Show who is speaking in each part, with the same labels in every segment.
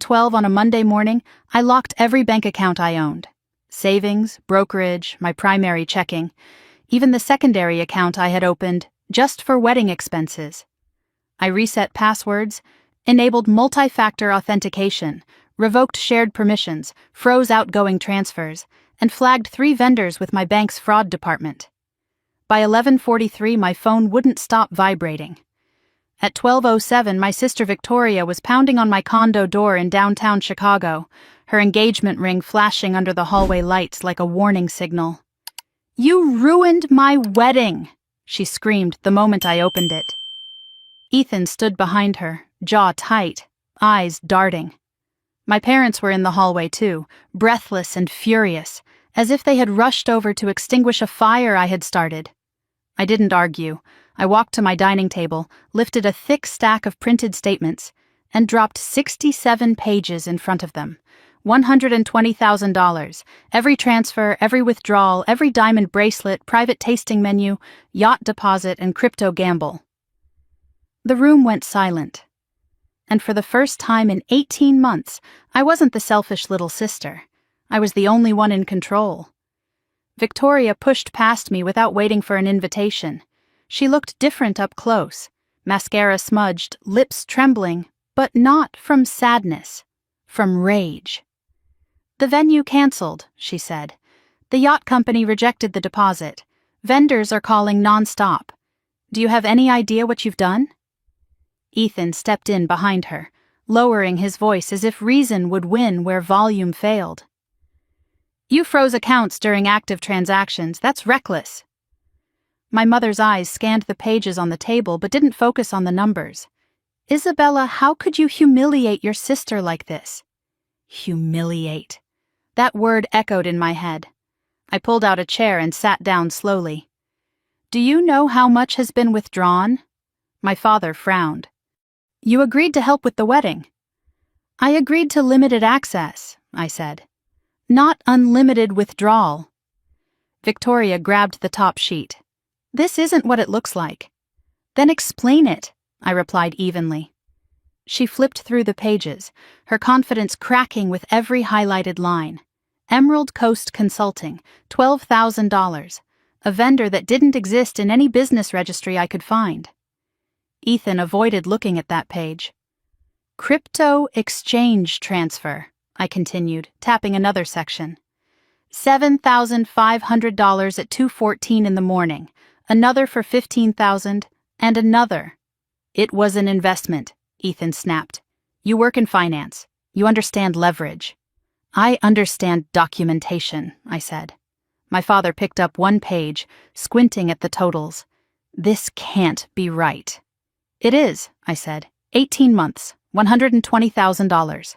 Speaker 1: 12 on a Monday morning, I locked every bank account I owned. Savings, brokerage, my primary checking, even the secondary account I had opened just for wedding expenses. I reset passwords, enabled multi-factor authentication, revoked shared permissions, froze outgoing transfers, and flagged 3 vendors with my bank's fraud department. By 11:43, my phone wouldn't stop vibrating. At 12:07, my sister Victoria was pounding on my condo door in downtown Chicago, her engagement ring flashing under the hallway lights like a warning signal. "You ruined my wedding!" she screamed the moment I opened it. Ethan stood behind her, jaw tight, eyes darting. My parents were in the hallway too, breathless and furious, as if they had rushed over to extinguish a fire I had started. I didn't argue. I walked to my dining table, lifted a thick stack of printed statements, and dropped 67 pages in front of them. $120,000, every transfer, every withdrawal, every diamond bracelet, private tasting menu, yacht deposit, and crypto gamble. The room went silent. And for the first time in 18 months, I wasn't the selfish little sister. I was the only one in control. Victoria pushed past me without waiting for an invitation. She looked different up close, mascara smudged, lips trembling, but not from sadness, from rage. "The venue canceled," she said. "The yacht company rejected the deposit. Vendors are calling non-stop. Do you have any idea what you've done?" Ethan stepped in behind her, lowering his voice as if reason would win where volume failed. "You froze accounts during active transactions. That's reckless." My mother's eyes scanned the pages on the table but didn't focus on the numbers. "Isabella, how could you humiliate your sister like this?" Humiliate. That word echoed in my head. I pulled out a chair and sat down slowly. "Do you know how much has been withdrawn?" My father frowned. "You agreed to help with the wedding." "I agreed to limited access," I said. "Not unlimited withdrawal." Victoria grabbed the top sheet. "This isn't what it looks like." "Then explain it," I replied evenly. She flipped through the pages, her confidence cracking with every highlighted line. Emerald Coast Consulting, $12,000, a vendor that didn't exist in any business registry I could find. Ethan avoided looking at that page. "Crypto exchange transfer," I continued, tapping another section. $7,500 at 2:14 in the morning, another for $15,000, and another. "It was an investment," Ethan snapped. "You work in finance. You understand leverage." "I understand documentation," I said. My father picked up one page, squinting at the totals. "This can't be right." "It is," I said. 18 months, $120,000.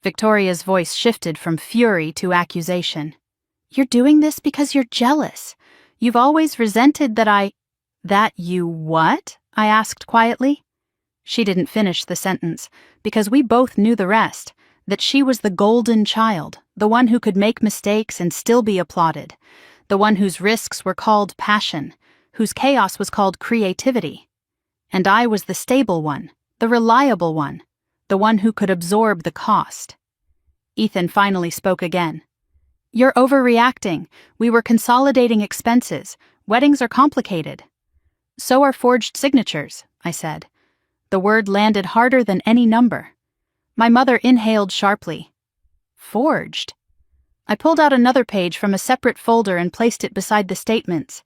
Speaker 1: Victoria's voice shifted from fury to accusation. "You're doing this because you're jealous. You've always resented that That you what?" I asked quietly. She didn't finish the sentence, because we both knew the rest, that she was the golden child, the one who could make mistakes and still be applauded, the one whose risks were called passion, whose chaos was called creativity. And I was the stable one, the reliable one, the one who could absorb the cost. Ethan finally spoke again. "You're overreacting. We were consolidating expenses. Weddings are complicated." "So are forged signatures," I said. The word landed harder than any number. My mother inhaled sharply. "Forged?" I pulled out another page from a separate folder and placed it beside the statements.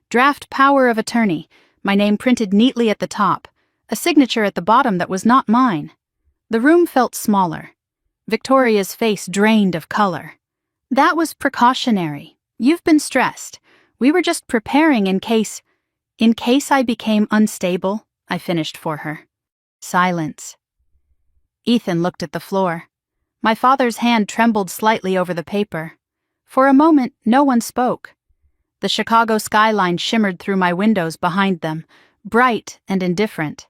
Speaker 1: Draft power of attorney, my name printed neatly at the top, a signature at the bottom that was not mine. The room felt smaller. Victoria's face drained of color. "That was precautionary. You've been stressed. We were just preparing in case I became unstable," I finished for her. Silence. Ethan looked at the floor. My father's hand trembled slightly over the paper. For a moment, no one spoke. The Chicago skyline shimmered through my windows behind them, bright and indifferent.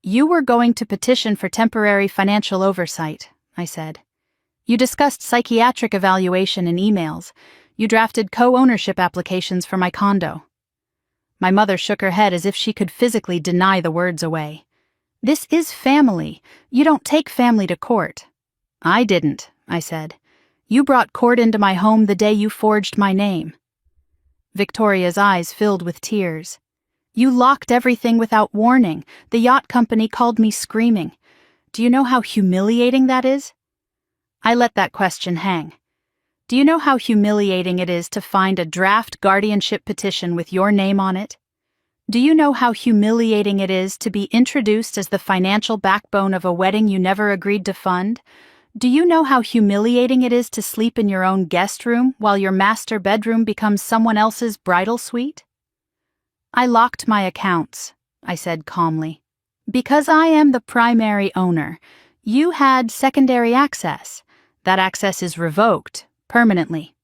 Speaker 1: "You were going to petition for temporary financial oversight," I said. "You discussed psychiatric evaluation in emails. You drafted co-ownership applications for my condo." My mother shook her head as if she could physically deny the words away. "This is family. You don't take family to court," I didn't, I said. You brought court into my home the day you forged my name. Victoria's eyes filled with tears. You locked everything without warning. The yacht company called me screaming. Do you know how humiliating that is? I let that question hang. Do you know how humiliating it is to find a draft guardianship petition with your name on it? Do you know how humiliating it is to be introduced as the financial backbone of a wedding you never agreed to fund? Do you know how humiliating it is to sleep in your own guest room while your master bedroom becomes someone else's bridal suite? I locked my accounts, I said calmly. Because I am the primary owner, you had secondary access. That access is revoked, permanently.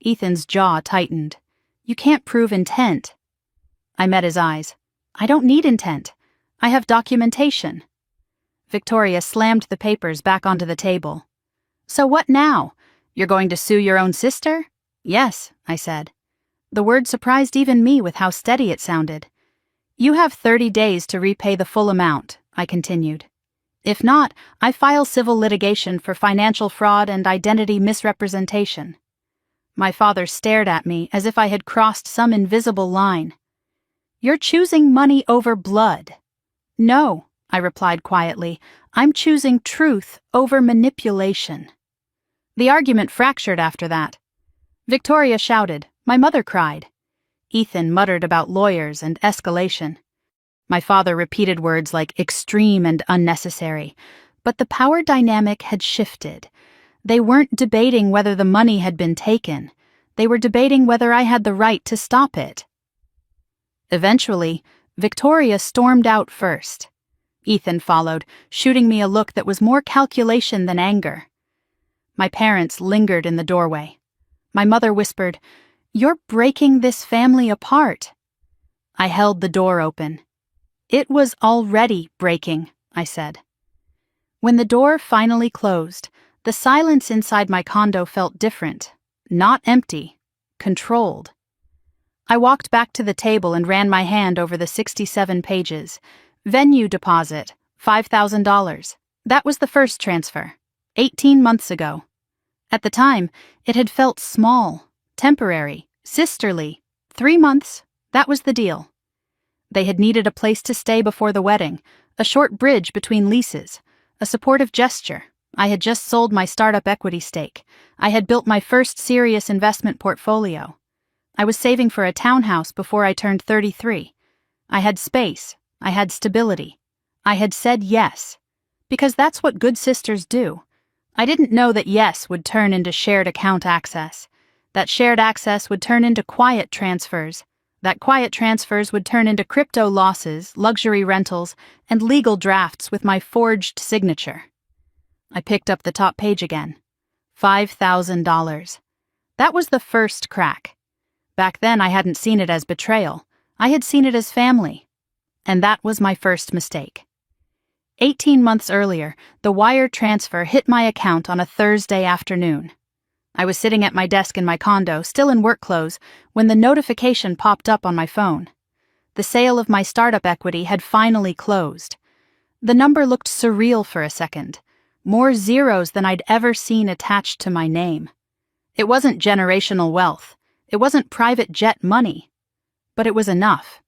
Speaker 1: Ethan's jaw tightened. You can't prove intent. I met his eyes. I don't need intent. I have documentation. Victoria slammed the papers back onto the table. So what now? You're going to sue your own sister? Yes, I said. The word surprised even me with how steady it sounded. You have 30 days to repay the full amount, I continued. If not, I file civil litigation for financial fraud and identity misrepresentation. My father stared at me as if I had crossed some invisible line. You're choosing money over blood. No, I replied quietly. I'm choosing truth over manipulation. The argument fractured after that. Victoria shouted. My mother cried. Ethan muttered about lawyers and escalation. My father repeated words like extreme and unnecessary. But the power dynamic had shifted. They weren't debating whether the money had been taken. They were debating whether I had the right to stop it. Eventually, Victoria stormed out first. Ethan followed, shooting me a look that was more calculation than anger. My parents lingered in the doorway. My mother whispered, "You're breaking this family apart." I held the door open. It was already breaking, I said. When the door finally closed, the silence inside my condo felt different. Not empty, controlled. I walked back to the table and ran my hand over the 67 pages. Venue deposit, $5,000. That was the first transfer, 18 months ago. At the time, it had felt small, temporary, sisterly. 3 months, that was the deal. They had needed a place to stay before the wedding, a short bridge between leases, a supportive gesture. I had just sold my startup equity stake. I had built my first serious investment portfolio. I was saving for a townhouse before I turned 33. I had space. I had stability. I had said yes. Because that's what good sisters do. I didn't know that yes would turn into shared account access. That shared access would turn into quiet transfers. That quiet transfers would turn into crypto losses, luxury rentals, and legal drafts with my forged signature. I picked up the top page again. $5,000. That was the first crack. Back then I hadn't seen it as betrayal. I had seen it as family. And that was my first mistake. 18 months earlier, the wire transfer hit my account on a Thursday afternoon. I was sitting at my desk in my condo, still in work clothes, when the notification popped up on my phone. The sale of my startup equity had finally closed. The number looked surreal for a second. More zeros than I'd ever seen attached to my name. It wasn't generational wealth. It wasn't private jet money. But it was enough.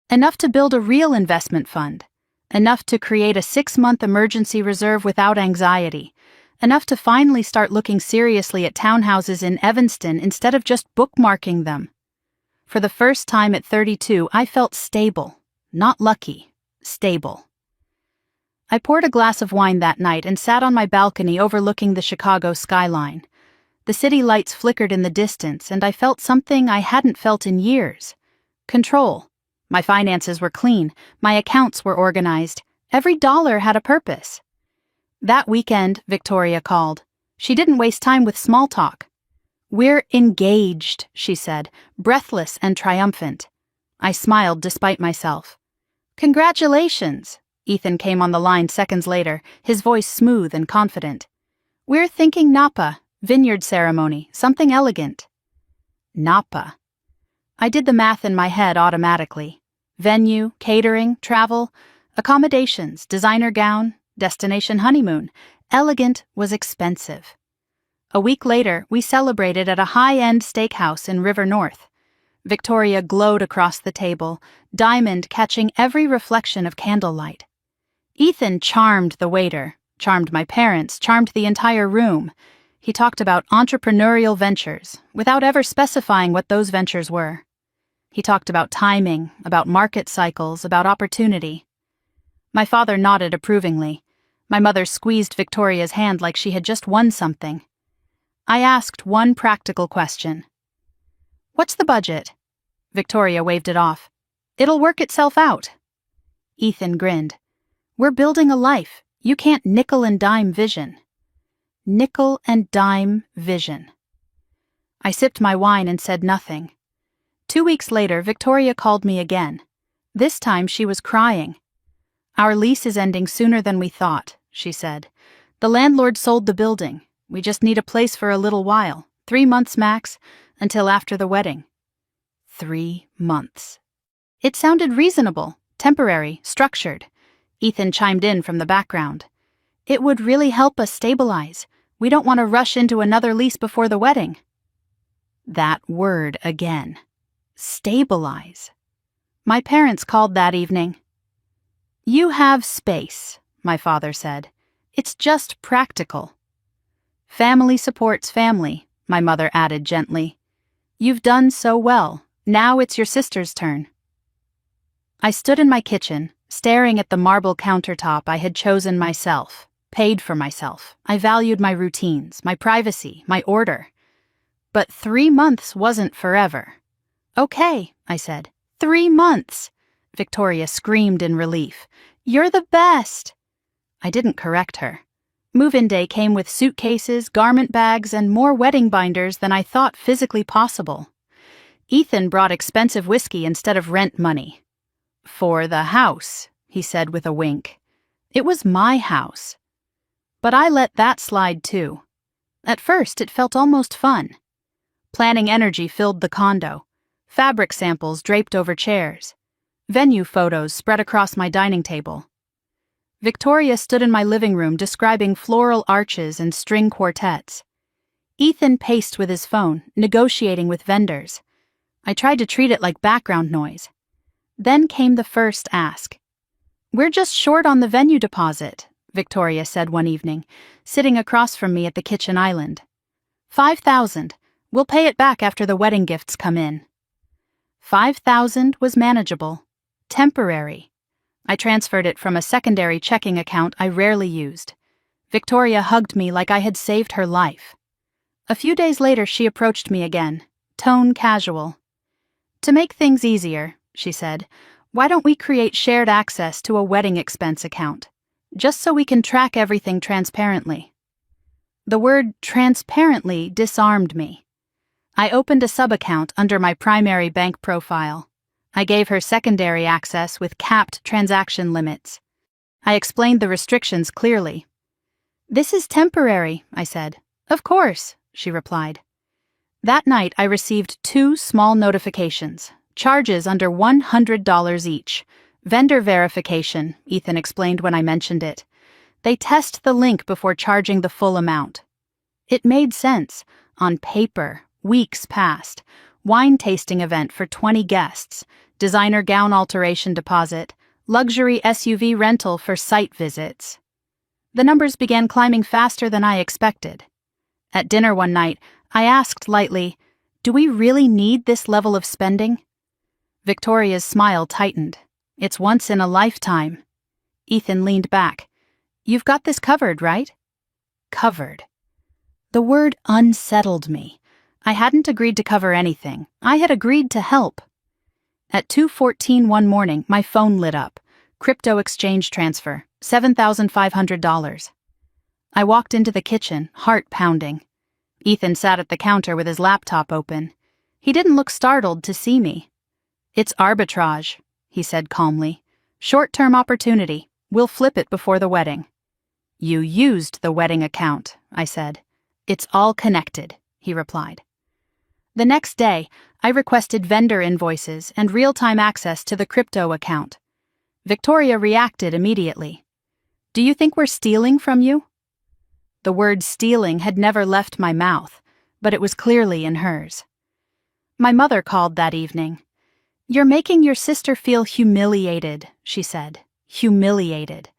Speaker 1: Enough to build a real investment fund. Enough to create a 6-month emergency reserve without anxiety. Enough to finally start looking seriously at townhouses in Evanston instead of just bookmarking them. For the first time at 32, I felt stable. Not lucky. Stable. I poured a glass of wine that night and sat on my balcony overlooking the Chicago skyline. The city lights flickered in the distance, and I felt something I hadn't felt in years. Control. My finances were clean. My accounts were organized. Every dollar had a purpose. That weekend, Victoria called. She didn't waste time with small talk. "We're engaged," she said, breathless and triumphant. I smiled despite myself. "Congratulations," Ethan came on the line seconds later, his voice smooth and confident. "We're thinking Napa, vineyard ceremony, something elegant." Napa. I did the math in my head automatically. Venue, catering, travel, accommodations, designer gown, destination honeymoon. Elegant was expensive. A week later, we celebrated at a high-end steakhouse in River North. Victoria glowed across the table, diamond catching every reflection of candlelight. Ethan charmed the waiter, charmed my parents, charmed the entire room. He talked about entrepreneurial ventures, without ever specifying what those ventures were. He talked about timing, about market cycles, about opportunity. My father nodded approvingly. My mother squeezed Victoria's hand like she had just won something. I asked one practical question. "What's the budget?" Victoria waved it off. "It'll work itself out." Ethan grinned. "We're building a life. You can't nickel and dime vision." Nickel and dime vision. I sipped my wine and said nothing. 2 weeks later, Victoria called me again. This time she was crying. "Our lease is ending sooner than we thought," she said. "The landlord sold the building. We just need a place for a little while, 3 months max, until after the wedding." 3 months. It sounded reasonable, temporary, structured. Ethan chimed in from the background. "It would really help us stabilize. We don't want to rush into another lease before the wedding." That word again. Stabilize. My parents called that evening. "You have space," my father said. "It's just practical." "Family supports family," my mother added gently. "You've done so well. Now it's your sister's turn." I stood in my kitchen, staring at the marble countertop I had chosen myself, paid for myself. I valued my routines, my privacy, my order. But 3 months wasn't forever. "Okay," I said. 3 months!" Victoria screamed in relief. "You're the best!" I didn't correct her. Move-in day came with suitcases, garment bags, and more wedding binders than I thought physically possible. Ethan brought expensive whiskey instead of rent money. "For the house," he said with a wink. It was my house. But I let that slide too. At first, it felt almost fun. Planning energy filled the condo. Fabric samples draped over chairs. Venue photos spread across my dining table. Victoria stood in my living room describing floral arches and string quartets. Ethan paced with his phone, negotiating with vendors. I tried to treat it like background noise. Then came the first ask. "We're just short on the venue deposit," Victoria said one evening, sitting across from me at the kitchen island. "$5,000. We'll pay it back after the wedding gifts come in." 5,000 was manageable. Temporary. I transferred it from a secondary checking account I rarely used. Victoria hugged me like I had saved her life. A few days later she approached me again, tone casual. "To make things easier," she said, "why don't we create shared access to a wedding expense account, just so we can track everything transparently?" The word transparently disarmed me. I opened a sub-account under my primary bank profile. I gave her secondary access with capped transaction limits. I explained the restrictions clearly. "This is temporary," I said. "Of course," she replied. That night I received 2 small notifications, charges under $100 each. Vendor verification, Ethan explained when I mentioned it. They test the link before charging the full amount. It made sense. On paper. Weeks passed. Wine tasting event for 20 guests. Designer gown alteration deposit. Luxury SUV rental for site visits. The numbers began climbing faster than I expected. At dinner one night, I asked lightly, "Do we really need this level of spending?" Victoria's smile tightened. "It's once in a lifetime." Ethan leaned back. "You've got this covered, right?" Covered. The word unsettled me. I hadn't agreed to cover anything. I had agreed to help. At 2:14 one morning, my phone lit up. Crypto exchange transfer, $7,500. I walked into the kitchen, heart pounding. Ethan sat at the counter with his laptop open. He didn't look startled to see me. "It's arbitrage," he said calmly. "Short-term opportunity. We'll flip it before the wedding." "You used the wedding account," I said. "It's all connected," he replied. The next day, I requested vendor invoices and real-time access to the crypto account. Victoria reacted immediately. "Do you think we're stealing from you?" The word stealing had never left my mouth, but it was clearly in hers. My mother called that evening. "You're making your sister feel humiliated," she said. Humiliated.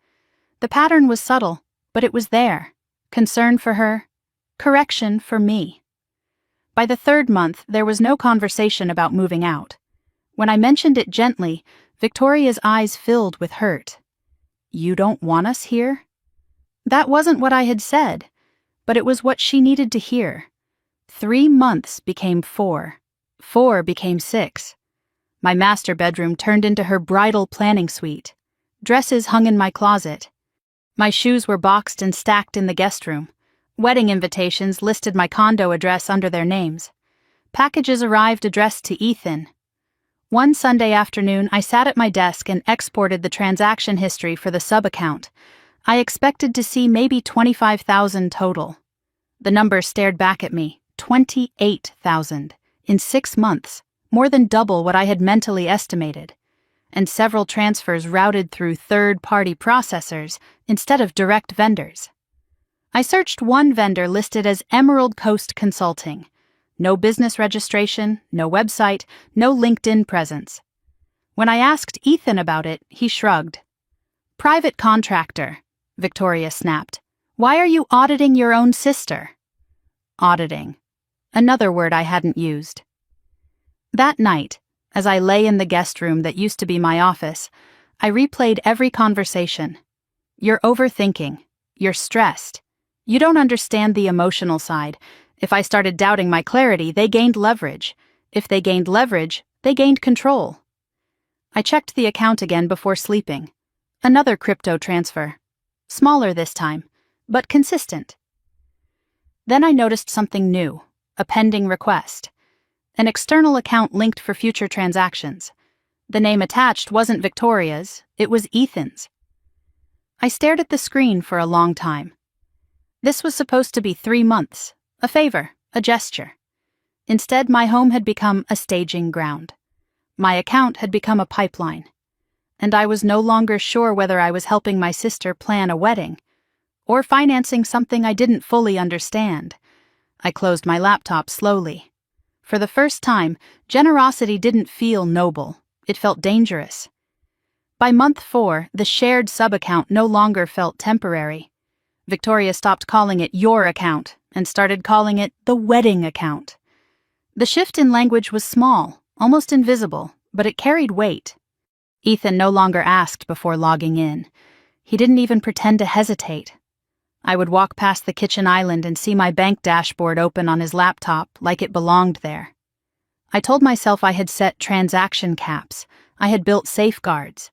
Speaker 1: The pattern was subtle, but it was there. Concern for her, correction for me. By the third month, there was no conversation about moving out. When I mentioned it gently, Victoria's eyes filled with hurt. "You don't want us here?" That wasn't what I had said, but it was what she needed to hear. 3 months became 4. 4 became 6. My master bedroom turned into her bridal planning suite. Dresses hung in my closet. My shoes were boxed and stacked in the guest room. Wedding invitations listed my condo address under their names. Packages arrived addressed to Ethan. One Sunday afternoon, I sat at my desk and exported the transaction history for the sub-account. I expected to see maybe $25,000 total. The number stared back at me. $28,000. In 6 months, more than double what I had mentally estimated. And several transfers routed through third-party processors instead of direct vendors. I searched one vendor listed as Emerald Coast Consulting. No business registration, no website, no LinkedIn presence. When I asked Ethan about it, he shrugged. "Private contractor," Victoria snapped. "Why are you auditing your own sister?" Auditing. Another word I hadn't used. That night, as I lay in the guest room that used to be my office, I replayed every conversation. "You're overthinking. You're stressed. You don't understand the emotional side. If I started doubting my clarity, they gained leverage. If they gained leverage, they gained control." I checked the account again before sleeping. Another crypto transfer. Smaller this time, but consistent. Then I noticed something new, a pending request. An external account linked for future transactions. The name attached wasn't Victoria's, it was Ethan's. I stared at the screen for a long time. This was supposed to be 3 months, a favor, a gesture. Instead, my home had become a staging ground. My account had become a pipeline. And I was no longer sure whether I was helping my sister plan a wedding or financing something I didn't fully understand. I closed my laptop slowly. For the first time, generosity didn't feel noble. It felt dangerous. By month 4, the shared sub-account no longer felt temporary. Victoria stopped calling it your account and started calling it the wedding account. The shift in language was small, almost invisible, but it carried weight. Ethan no longer asked before logging in. He didn't even pretend to hesitate. I would walk past the kitchen island and see my bank dashboard open on his laptop like it belonged there. I told myself I had set transaction caps. I had built safeguards.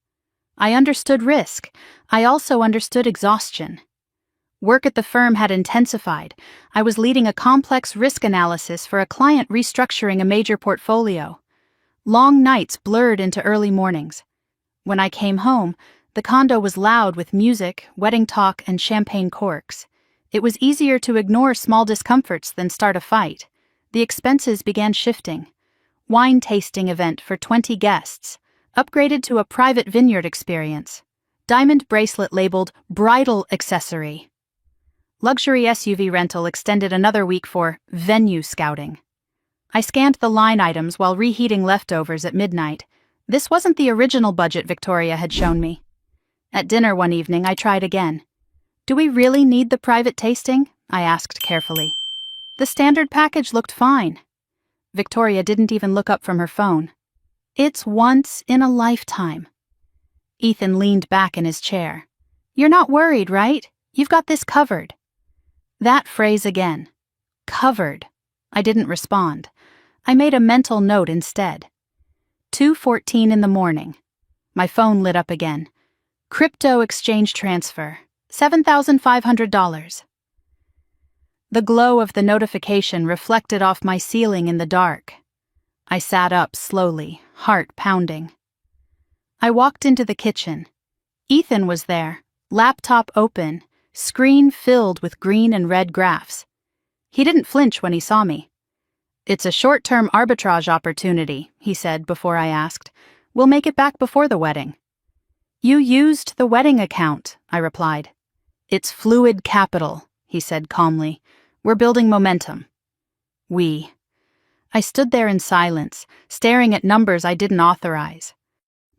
Speaker 1: I understood risk. I also understood exhaustion. Work at the firm had intensified. I was leading a complex risk analysis for a client restructuring a major portfolio. Long nights blurred into early mornings. When I came home, the condo was loud with music, wedding talk, and champagne corks. It was easier to ignore small discomforts than start a fight. The expenses began shifting. Wine tasting event for 20 guests, upgraded to a private vineyard experience. Diamond bracelet labeled bridal accessory. Luxury SUV rental extended another week for venue scouting. I scanned the line items while reheating leftovers at midnight. This wasn't the original budget Victoria had shown me. At dinner one evening, I tried again. "Do we really need the private tasting?" I asked carefully. The standard package looked fine. Victoria didn't even look up from her phone. "It's once in a lifetime." Ethan leaned back in his chair. "You're not worried, right? You've got this covered." That phrase again. Covered. I didn't respond. I made a mental note instead. 2:14 in the morning. My phone lit up again. Crypto exchange transfer. $7,500. The glow of the notification reflected off my ceiling in the dark. I sat up slowly, heart pounding. I walked into the kitchen. Ethan was there, laptop open, screen filled with green and red graphs. He didn't flinch when he saw me. "It's a short-term arbitrage opportunity," he said before I asked. "We'll make it back before the wedding." "You used the wedding account," I replied. "It's fluid capital," he said calmly. "We're building momentum." We. I stood there in silence, staring at numbers I didn't authorize.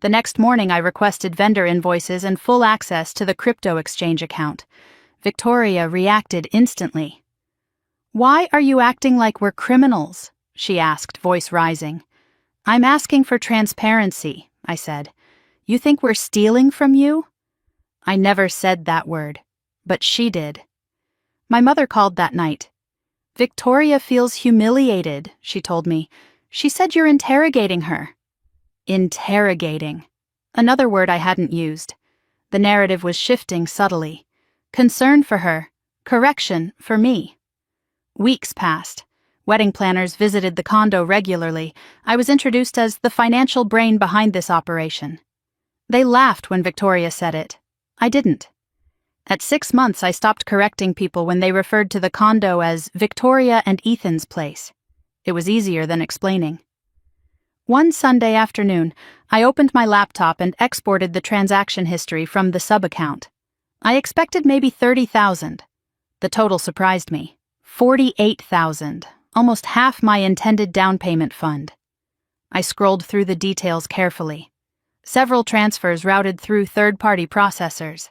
Speaker 1: The next morning I requested vendor invoices and full access to the crypto exchange account. Victoria reacted instantly. "Why are you acting like we're criminals?" she asked, voice rising. "I'm asking for transparency," I said. "You think we're stealing from you?" I never said that word, but she did. My mother called that night. "Victoria feels humiliated," she told me. "She said you're interrogating her." Interrogating. Another word I hadn't used. The narrative was shifting subtly. Concern for her. Correction for me. Weeks passed. Wedding planners visited the condo regularly. I was introduced as the financial brain behind this operation. They laughed when Victoria said it. I didn't. At 6 months, I stopped correcting people when they referred to the condo as Victoria and Ethan's place. It was easier than explaining. One Sunday afternoon, I opened my laptop and exported the transaction history from the sub-account. I expected maybe 30,000. The total surprised me. 48,000, almost half my intended down payment fund. I scrolled through the details carefully. Several transfers routed through third-party processors.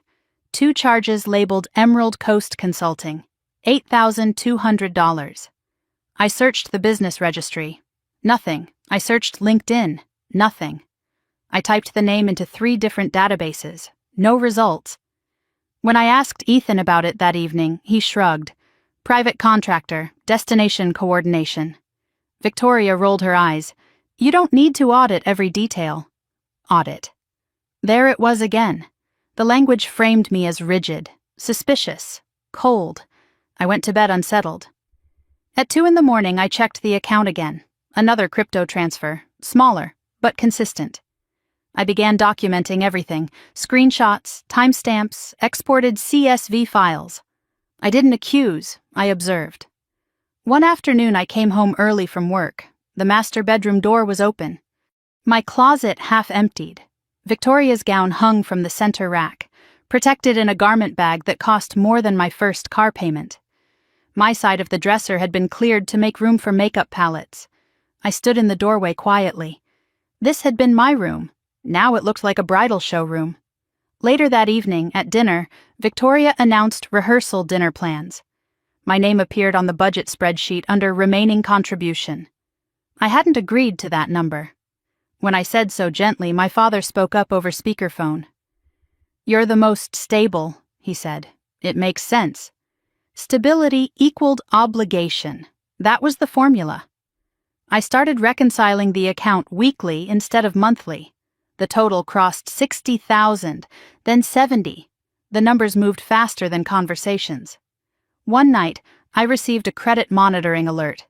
Speaker 1: 2 charges labeled Emerald Coast Consulting, $8,200. I searched the business registry. Nothing. I searched LinkedIn. Nothing. I typed the name into 3 different databases. No results. When I asked Ethan about it that evening, he shrugged. Private contractor, destination coordination. Victoria rolled her eyes. "You don't need to audit every detail." Audit. There it was again. The language framed me as rigid, suspicious, cold. I went to bed unsettled. At 2 a.m, I checked the account again. Another crypto transfer, smaller, but consistent. I began documenting everything, screenshots, timestamps, exported CSV files. I didn't accuse, I observed. One afternoon I came home early from work. The master bedroom door was open. My closet half emptied. Victoria's gown hung from the center rack, protected in a garment bag that cost more than my first car payment. My side of the dresser had been cleared to make room for makeup palettes. I stood in the doorway quietly. This had been my room. Now it looked like a bridal showroom. Later that evening, at dinner, Victoria announced rehearsal dinner plans. My name appeared on the budget spreadsheet under remaining contribution. I hadn't agreed to that number. When I said so gently, my father spoke up over speakerphone. "You're the most stable," he said. "It makes sense." Stability equaled obligation. That was the formula. I started reconciling the account weekly instead of monthly. The total crossed 60,000, then 70. The numbers moved faster than conversations. One night, I received a credit monitoring alert.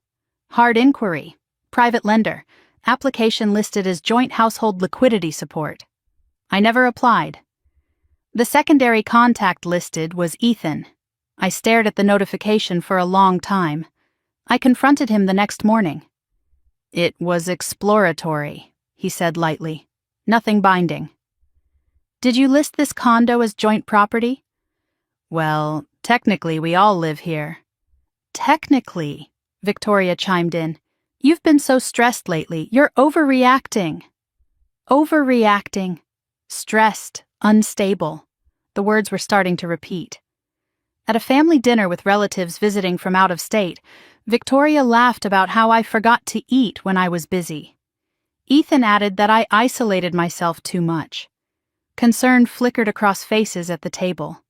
Speaker 1: Hard inquiry. Private lender. Application listed as joint household liquidity support. I never applied. The secondary contact listed was Ethan. I stared at the notification for a long time. I confronted him the next morning. "It was exploratory," he said lightly. "Nothing binding." "Did you list this condo as joint property?" "Well, technically we all live here." "Technically," Victoria chimed in. "You've been so stressed lately. You're overreacting." Overreacting. Stressed. Unstable. The words were starting to repeat. At a family dinner with relatives visiting from out of state, Victoria laughed about how I forgot to eat when I was busy. Ethan added that I isolated myself too much. Concern flickered across faces at the table.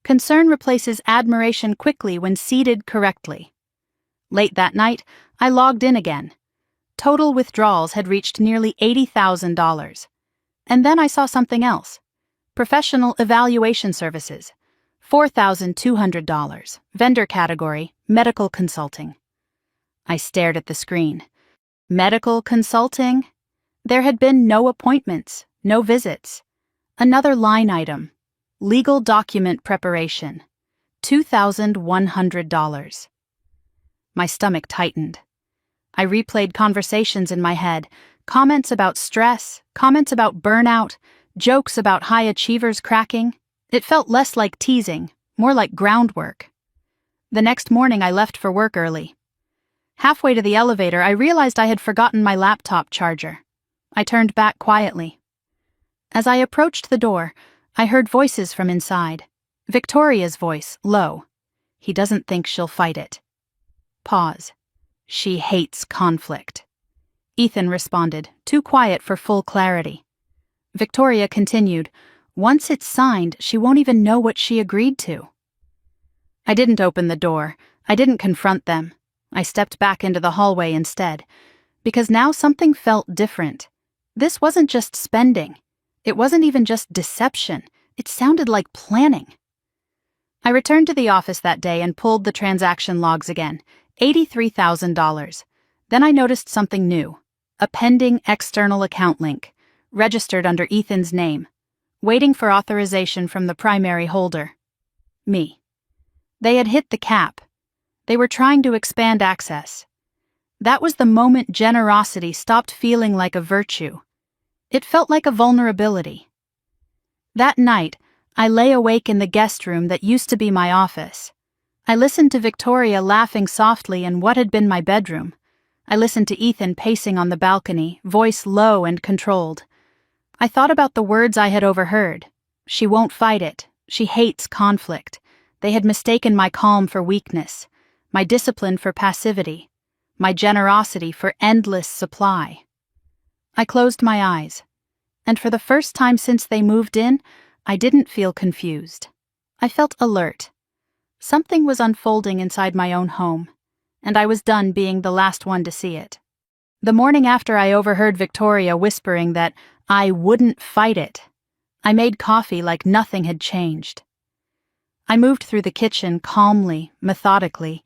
Speaker 1: Concern replaces admiration quickly when seated correctly. Late that night, I logged in again. Total withdrawals had reached nearly $80,000. And then I saw something else. Professional evaluation services. $4,200. Vendor category, medical consulting. I stared at the screen. Medical consulting? There had been no appointments, no visits. Another line item. Legal document preparation. $2,100. My stomach tightened. I replayed conversations in my head, comments about stress, comments about burnout, jokes about high achievers cracking. It felt less like teasing, more like groundwork. The next morning I left for work early. Halfway to the elevator, I realized I had forgotten my laptop charger. I turned back quietly. As I approached the door, I heard voices from inside. Victoria's voice, low. "He doesn't think she'll fight it." Pause. "She hates conflict." Ethan responded, too quiet for full clarity. Victoria continued, "Once it's signed, she won't even know what she agreed to." I didn't open the door. I didn't confront them. I stepped back into the hallway instead, because now something felt different. This wasn't just spending. It wasn't even just deception. It sounded like planning. I returned to the office that day and pulled the transaction logs again, $83,000. Then I noticed something new. A pending external account link, registered under Ethan's name, waiting for authorization from the primary holder. Me. They had hit the cap. They were trying to expand access. That was the moment generosity stopped feeling like a virtue. It felt like a vulnerability. That night, I lay awake in the guest room that used to be my office. I listened to Victoria laughing softly in what had been my bedroom. I listened to Ethan pacing on the balcony, voice low and controlled. I thought about the words I had overheard. She won't fight it. She hates conflict. They had mistaken my calm for weakness, my discipline for passivity, my generosity for endless supply. I closed my eyes, and for the first time since they moved in, I didn't feel confused. I felt alert. Something was unfolding inside my own home, and I was done being the last one to see it. The morning after I overheard Victoria whispering that I wouldn't fight it, I made coffee like nothing had changed. I moved through the kitchen calmly, methodically,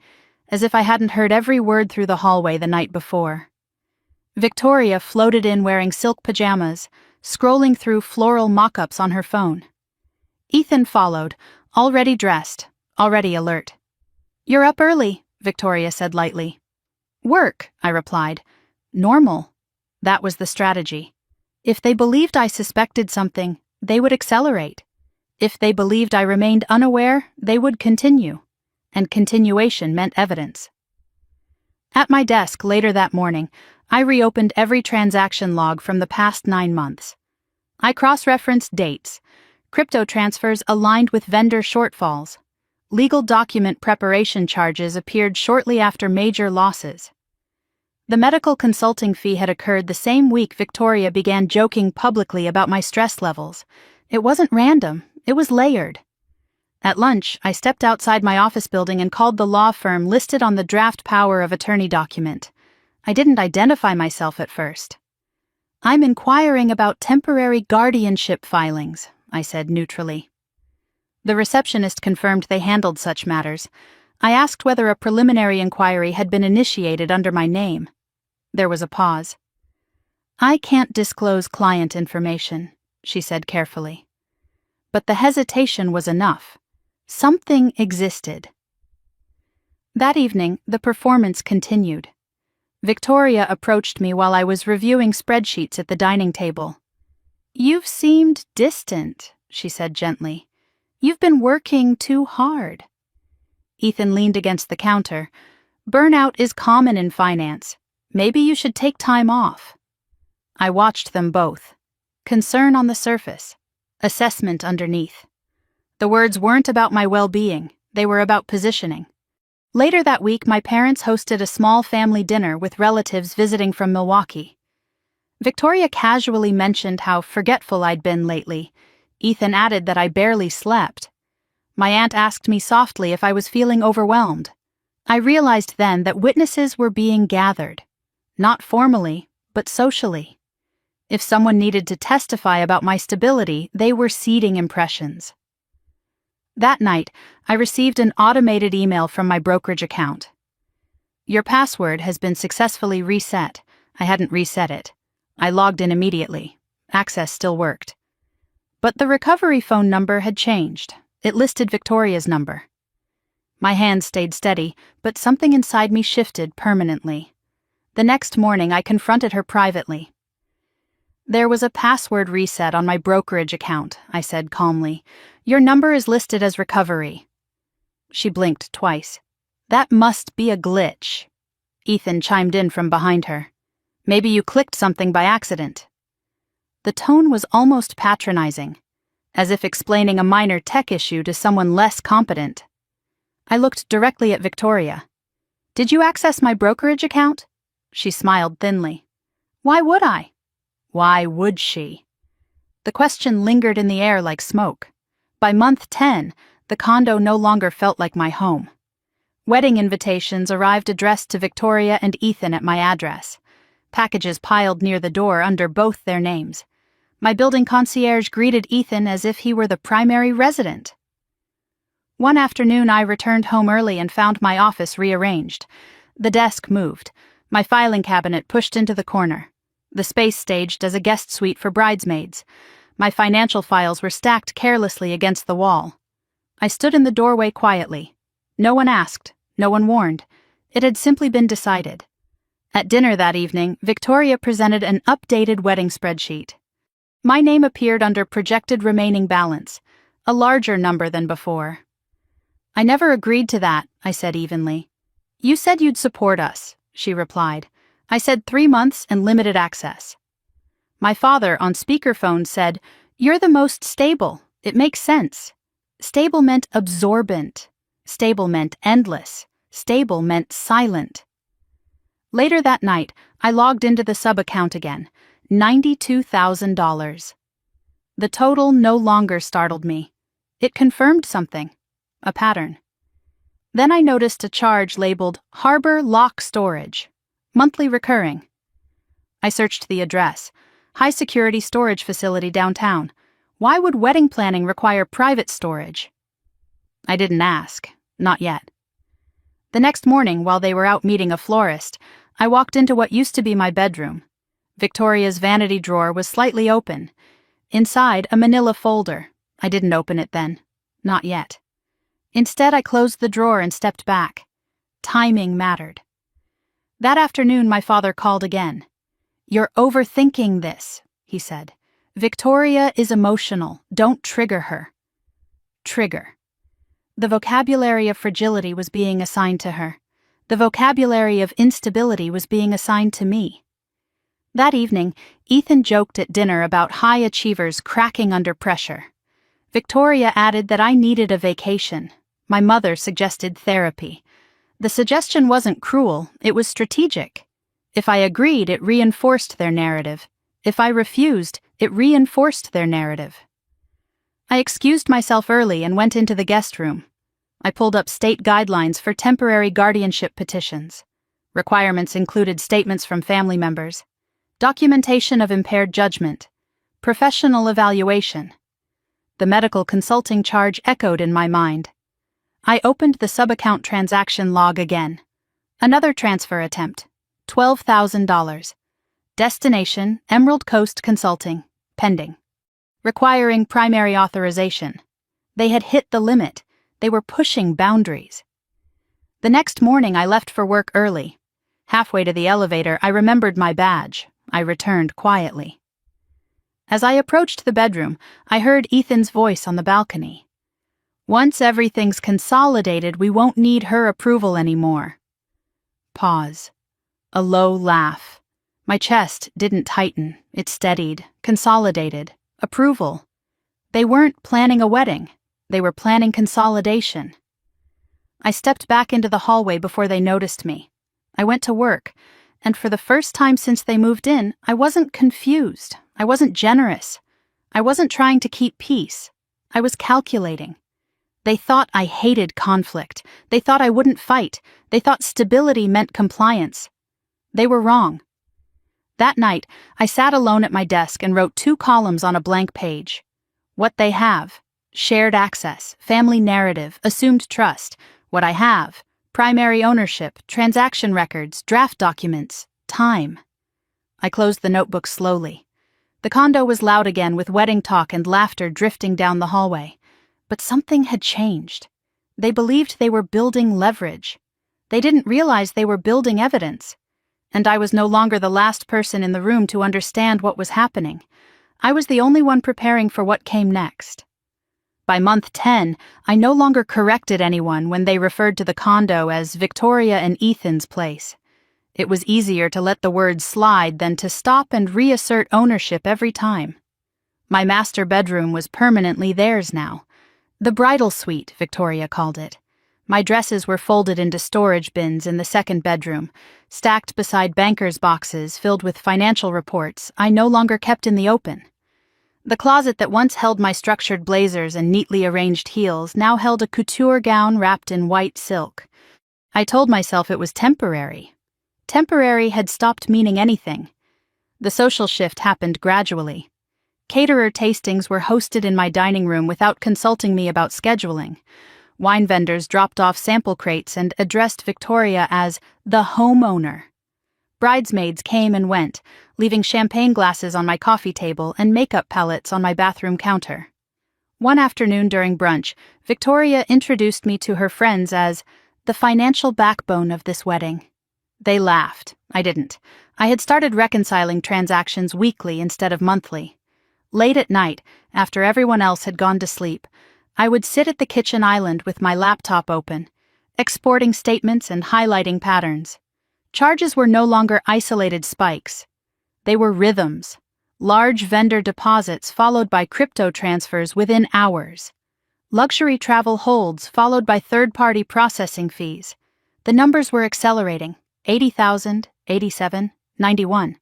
Speaker 1: as if I hadn't heard every word through the hallway the night before. Victoria floated in wearing silk pajamas, scrolling through floral mock-ups on her phone. Ethan followed, already dressed, already alert. "You're up early," Victoria said lightly. "Work," I replied. "Normal." That was the strategy. If they believed I suspected something, they would accelerate. If they believed I remained unaware, they would continue. And continuation meant evidence. At my desk later that morning, I reopened every transaction log from the past 9 months. I cross-referenced dates, crypto transfers aligned with vendor shortfalls. Legal document preparation charges appeared shortly after major losses. The medical consulting fee had occurred the same week Victoria began joking publicly about my stress levels. It wasn't random, it was layered. At lunch, I stepped outside my office building and called the law firm listed on the draft power of attorney document. I didn't identify myself at first. "I'm inquiring about temporary guardianship filings," I said neutrally. The receptionist confirmed they handled such matters. I asked whether a preliminary inquiry had been initiated under my name. There was a pause. "I can't disclose client information," she said carefully. But the hesitation was enough. Something existed. That evening, the performance continued. Victoria approached me while I was reviewing spreadsheets at the dining table. "You've seemed distant," she said gently. "You've been working too hard." Ethan leaned against the counter. "Burnout is common in finance. Maybe you should take time off." I watched them both. Concern on the surface. Assessment underneath. The words weren't about my well-being. They were about positioning. Later that week, my parents hosted a small family dinner with relatives visiting from Milwaukee. Victoria casually mentioned how forgetful I'd been lately. Ethan added that I barely slept. My aunt asked me softly if I was feeling overwhelmed. I realized then that witnesses were being gathered. Not formally, but socially. If someone needed to testify about my stability, they were seeding impressions. That night, I received an automated email from my brokerage account. "Your password has been successfully reset." I hadn't reset it. I logged in immediately. Access still worked. But the recovery phone number had changed. It listed Victoria's number. My hand stayed steady, but something inside me shifted permanently. The next morning, I confronted her privately. "There was a password reset on my brokerage account," I said calmly. "Your number is listed as recovery." She blinked twice. That must be a glitch. Ethan chimed in from behind her. Maybe you clicked something by accident. The tone was almost patronizing, as if explaining a minor tech issue to someone less competent. I looked directly at Victoria. Did you access my brokerage account? She smiled thinly. Why would I? Why would she? The question lingered in the air like smoke. By month 10, the condo no longer felt like my home. Wedding invitations arrived addressed to Victoria and Ethan at my address. Packages piled near the door under both their names. My building concierge greeted Ethan as if he were the primary resident. One afternoon I returned home early and found my office rearranged. The desk moved, my filing cabinet pushed into the corner, the space staged as a guest suite for bridesmaids. My financial files were stacked carelessly against the wall. I stood in the doorway quietly. No one asked, no one warned. It had simply been decided. At dinner that evening, Victoria presented an updated wedding spreadsheet. My name appeared under projected remaining balance, a larger number than before. I never agreed to that, I said evenly. You said you'd support us, she replied. I said 3 months and limited access. My father, on speakerphone, said, You're the most stable. It makes sense. Stable meant absorbent. Stable meant endless. Stable meant silent. Later that night, I logged into the sub-account again. $92,000. The total no longer startled me. It confirmed something. A pattern. Then I noticed a charge labeled Harbor Lock Storage. Monthly recurring. I searched the address. High-security storage facility downtown. Why would wedding planning require private storage? I didn't ask. Not yet. The next morning, while they were out meeting a florist, I walked into what used to be my bedroom. Victoria's vanity drawer was slightly open. Inside, a manila folder. I didn't open it then. Not yet. Instead, I closed the drawer and stepped back. Timing mattered. That afternoon, my father called again. You're overthinking this, he said. Victoria is emotional. Don't trigger her. Trigger. The vocabulary of fragility was being assigned to her. The vocabulary of instability was being assigned to me. That evening, Ethan joked at dinner about high achievers cracking under pressure. Victoria added that I needed a vacation. My mother suggested therapy. The suggestion wasn't cruel, it was strategic. If I agreed, it reinforced their narrative. If I refused, it reinforced their narrative. I excused myself early and went into the guest room. I pulled up state guidelines for temporary guardianship petitions. Requirements included statements from family members, documentation of impaired judgment, professional evaluation. The medical consulting charge echoed in my mind. I opened the sub-account transaction log again. Another transfer attempt. $12,000. Destination, Emerald Coast Consulting. Pending. Requiring primary authorization. They had hit the limit. They were pushing boundaries. The next morning I left for work early. Halfway to the elevator, I remembered my badge. I returned quietly. As I approached the bedroom, I heard Ethan's voice on the balcony. Once everything's consolidated, we won't need her approval anymore. Pause. A low laugh. My chest didn't tighten. It steadied, consolidated. Approval. They weren't planning a wedding. They were planning consolidation. I stepped back into the hallway before they noticed me. I went to work, and for the first time since they moved in, I wasn't confused. I wasn't generous. I wasn't trying to keep peace. I was calculating. They thought I hated conflict. They thought I wouldn't fight. They thought stability meant compliance. They were wrong. That night, I sat alone at my desk and wrote 2 columns on a blank page. What they have. Shared access, family narrative, assumed trust. What I have. Primary ownership, transaction records, draft documents, time. I closed the notebook slowly. The condo was loud again with wedding talk and laughter drifting down the hallway. But something had changed. They believed they were building leverage. They didn't realize they were building evidence. And I was no longer the last person in the room to understand what was happening. I was the only one preparing for what came next. By month 10, I no longer corrected anyone when they referred to the condo as Victoria and Ethan's place. It was easier to let the words slide than to stop and reassert ownership every time. My master bedroom was permanently theirs now. The bridal suite, Victoria called it. My dresses were folded into storage bins in the second bedroom, stacked beside bankers' boxes filled with financial reports I no longer kept in the open. The closet that once held my structured blazers and neatly arranged heels now held a couture gown wrapped in white silk. I told myself it was temporary. Temporary had stopped meaning anything. The social shift happened gradually. Caterer tastings were hosted in my dining room without consulting me about scheduling. Wine vendors dropped off sample crates and addressed Victoria as the homeowner. Bridesmaids came and went, leaving champagne glasses on my coffee table and makeup palettes on my bathroom counter. One afternoon during brunch, Victoria introduced me to her friends as the financial backbone of this wedding. They laughed. I didn't. I had started reconciling transactions weekly instead of monthly. Late at night, after everyone else had gone to sleep, I would sit at the kitchen island with my laptop open, exporting statements and highlighting patterns. Charges were no longer isolated spikes. They were rhythms, large vendor deposits followed by crypto transfers within hours. Luxury travel holds followed by third-party processing fees. The numbers were accelerating, 80,000, 87, 91.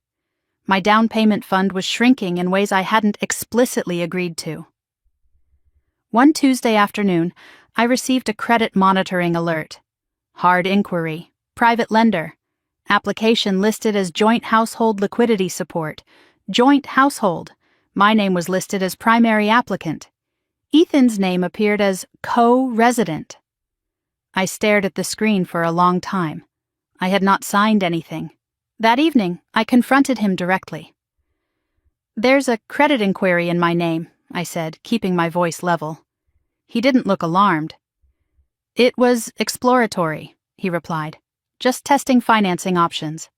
Speaker 1: My down payment fund was shrinking in ways I hadn't explicitly agreed to. One Tuesday afternoon, I received a credit monitoring alert. Hard inquiry, private lender. Application listed as joint household liquidity support. Joint household. My name was listed as primary applicant. Ethan's name appeared as co-resident. I stared at the screen for a long time. I had not signed anything. That evening, I confronted him directly. "There's a credit inquiry in my name," I said, keeping my voice level. He didn't look alarmed. "It was exploratory," he replied. "Just testing financing options."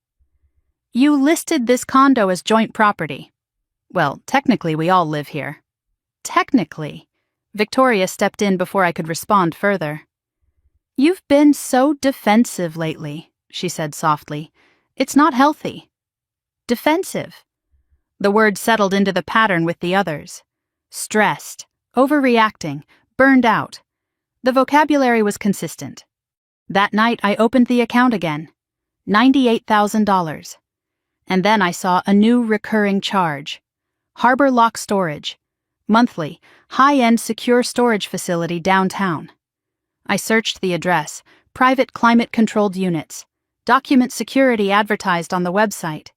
Speaker 1: "You listed this condo as joint property." "Well, technically we all live here." "Technically?" Victoria stepped in before I could respond further. "You've been so defensive lately," she said softly. "It's not healthy." Defensive. The word settled into the pattern with the others. Stressed, overreacting, burned out. The vocabulary was consistent. That night I opened the account again. $98,000. And then I saw a new recurring charge. Harbor Lock Storage. Monthly, high-end secure storage facility downtown. I searched the address. Private climate-controlled units. Document security advertised on the website.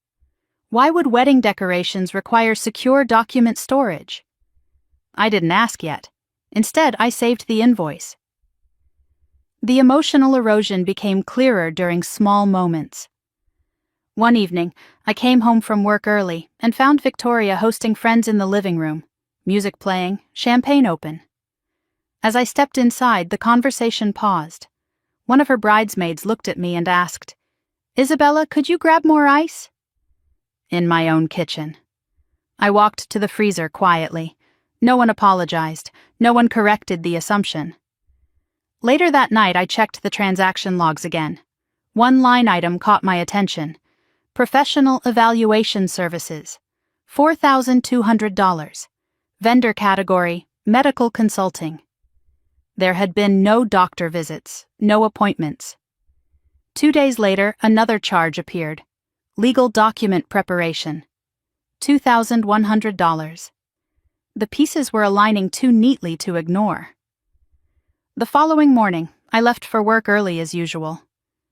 Speaker 1: Why would wedding decorations require secure document storage? I didn't ask yet. Instead, I saved the invoice. The emotional erosion became clearer during small moments. One evening, I came home from work early and found Victoria hosting friends in the living room, music playing, champagne open. As I stepped inside, the conversation paused. One of her bridesmaids looked at me and asked, "Isabella, could you grab more ice?" In my own kitchen. I walked to the freezer quietly. No one apologized. No one corrected the assumption. Later that night, I checked the transaction logs again. One line item caught my attention. Professional Evaluation Services. $4,200. Vendor category, Medical Consulting. There had been no doctor visits, no appointments. 2 days later, another charge appeared. Legal document preparation. $2,100. The pieces were aligning too neatly to ignore. The following morning, I left for work early as usual.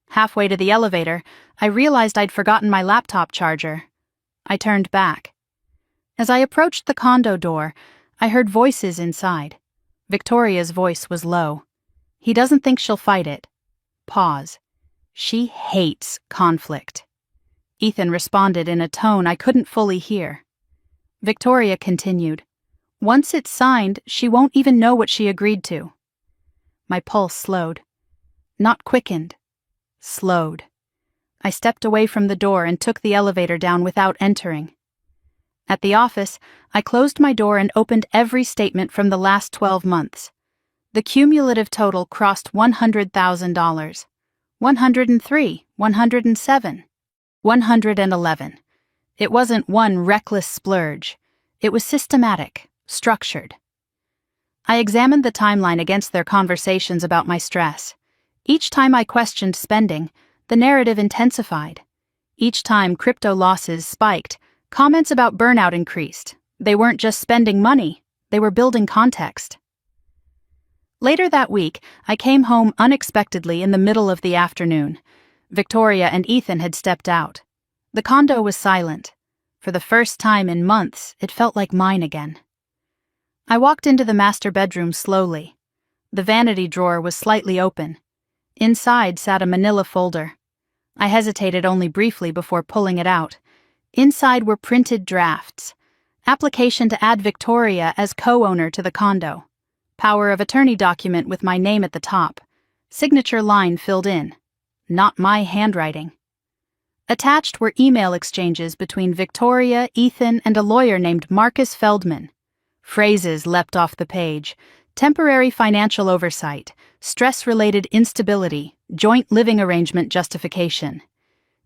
Speaker 1: Halfway to the elevator, I realized I'd forgotten my laptop charger. I turned back. As I approached the condo door, I heard voices inside. Victoria's voice was low. "He doesn't think she'll fight it." Pause. "She hates conflict." Ethan responded in a tone I couldn't fully hear. Victoria continued. "Once it's signed, she won't even know what she agreed to." My pulse slowed. Not quickened. Slowed. I stepped away from the door and took the elevator down without entering. At the office, I closed my door and opened every statement from the last 12 months. The cumulative total crossed $100,000. 103, 107, 111. It wasn't one reckless splurge. It was systematic, structured. I examined the timeline against their conversations about my stress. Each time I questioned spending, the narrative intensified. Each time crypto losses spiked, comments about burnout increased. They weren't just spending money, they were building context. Later that week, I came home unexpectedly in the middle of the afternoon. Victoria and Ethan had stepped out. The condo was silent. For the first time in months, it felt like mine again. I walked into the master bedroom slowly. The vanity drawer was slightly open. Inside sat a manila folder. I hesitated only briefly before pulling it out. Inside were printed drafts. Application to add Victoria as co-owner to the condo. Power of attorney document with my name at the top. Signature line filled in. Not my handwriting. Attached were email exchanges between Victoria, Ethan, and a lawyer named Marcus Feldman. Phrases leapt off the page. Temporary financial oversight, stress-related instability, joint living arrangement justification.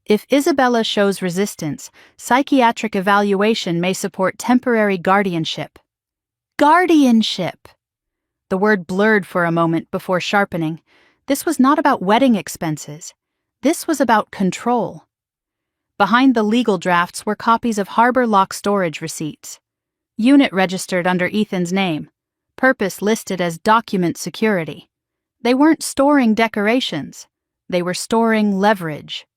Speaker 1: If Isabella shows resistance, psychiatric evaluation may support temporary guardianship. Guardianship! The word blurred for a moment before sharpening. This was not about wedding expenses. This was about control. Behind the legal drafts were copies of Harbor Lock storage receipts. Unit registered under Ethan's name. Purpose listed as document security. They weren't storing decorations. They were storing leverage.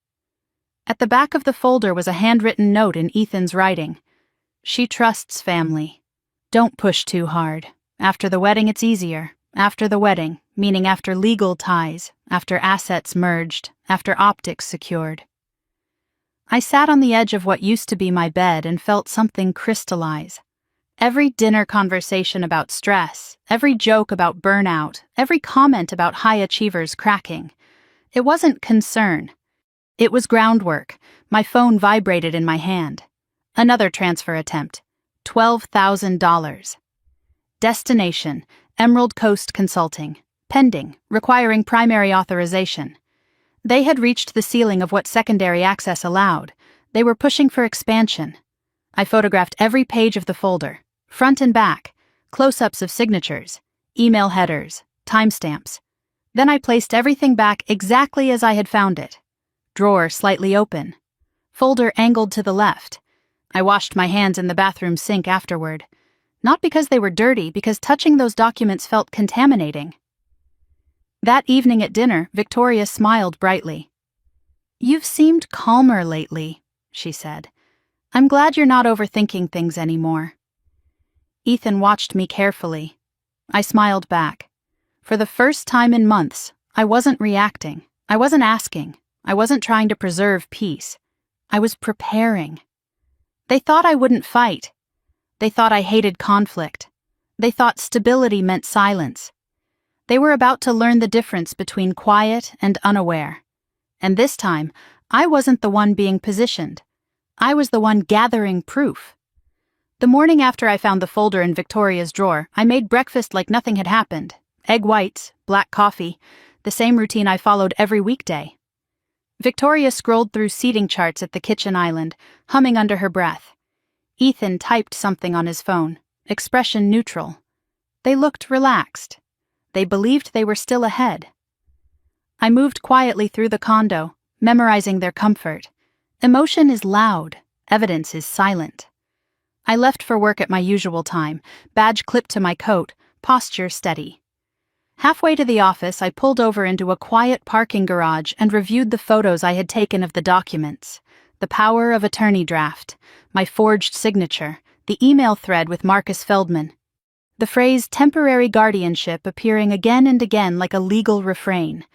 Speaker 1: At the back of the folder was a handwritten note in Ethan's writing. She trusts family. Don't push too hard. After the wedding, it's easier. After the wedding, meaning after legal ties, after assets merged, after optics secured. I sat on the edge of what used to be my bed and felt something crystallize. Every dinner conversation about stress, every joke about burnout, every comment about high achievers cracking. It wasn't concern. It was groundwork. My phone vibrated in my hand. Another transfer attempt. $12,000. Destination, Emerald Coast Consulting. Pending, requiring primary authorization. They had reached the ceiling of what secondary access allowed. They were pushing for expansion. I photographed every page of the folder. Front and back, close-ups of signatures, email headers, timestamps. Then I placed everything back exactly as I had found it. Drawer slightly open. Folder angled to the left. I washed my hands in the bathroom sink afterward. Not because they were dirty, because touching those documents felt contaminating. That evening at dinner, Victoria smiled brightly. "You've seemed calmer lately," she said. "I'm glad you're not overthinking things anymore." Ethan watched me carefully. I smiled back. For the first time in months, I wasn't reacting. I wasn't asking. I wasn't trying to preserve peace. I was preparing. They thought I wouldn't fight. They thought I hated conflict. They thought stability meant silence. They were about to learn the difference between quiet and unaware. And this time, I wasn't the one being positioned. I was the one gathering proof. The morning after I found the folder in Victoria's drawer, I made breakfast like nothing had happened. Egg whites, black coffee, the same routine I followed every weekday. Victoria scrolled through seating charts at the kitchen island, humming under her breath. Ethan typed something on his phone, expression neutral. They looked relaxed. They believed they were still ahead. I moved quietly through the condo, memorizing their comfort. Emotion is loud, evidence is silent. I left for work at my usual time, badge clipped to my coat, posture steady. Halfway to the office, I pulled over into a quiet parking garage and reviewed the photos I had taken of the documents. The power of attorney draft, my forged signature, the email thread with Marcus Feldman. The phrase temporary guardianship appearing again and again like a legal refrain.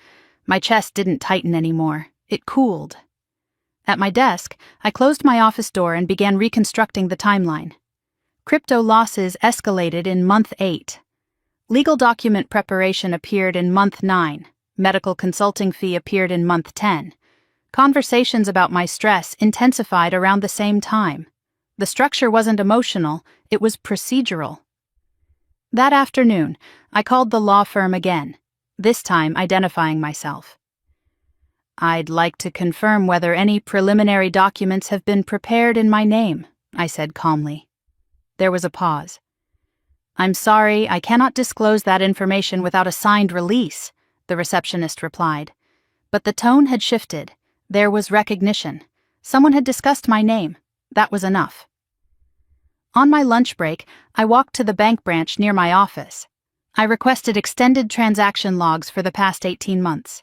Speaker 1: My chest didn't tighten anymore. It cooled. At my desk, I closed my office door and began reconstructing the timeline. Crypto losses escalated in month 8. Legal document preparation appeared in month 9. Medical consulting fee appeared in month 10. Conversations about my stress intensified around the same time. The structure wasn't emotional, it was procedural. That afternoon, I called the law firm again, this time identifying myself. "I'd like to confirm whether any preliminary documents have been prepared in my name," I said calmly. There was a pause. "I'm sorry, I cannot disclose that information without a signed release," the receptionist replied. But the tone had shifted. There was recognition. Someone had discussed my name. That was enough. On my lunch break, I walked to the bank branch near my office. I requested extended transaction logs for the past 18 months.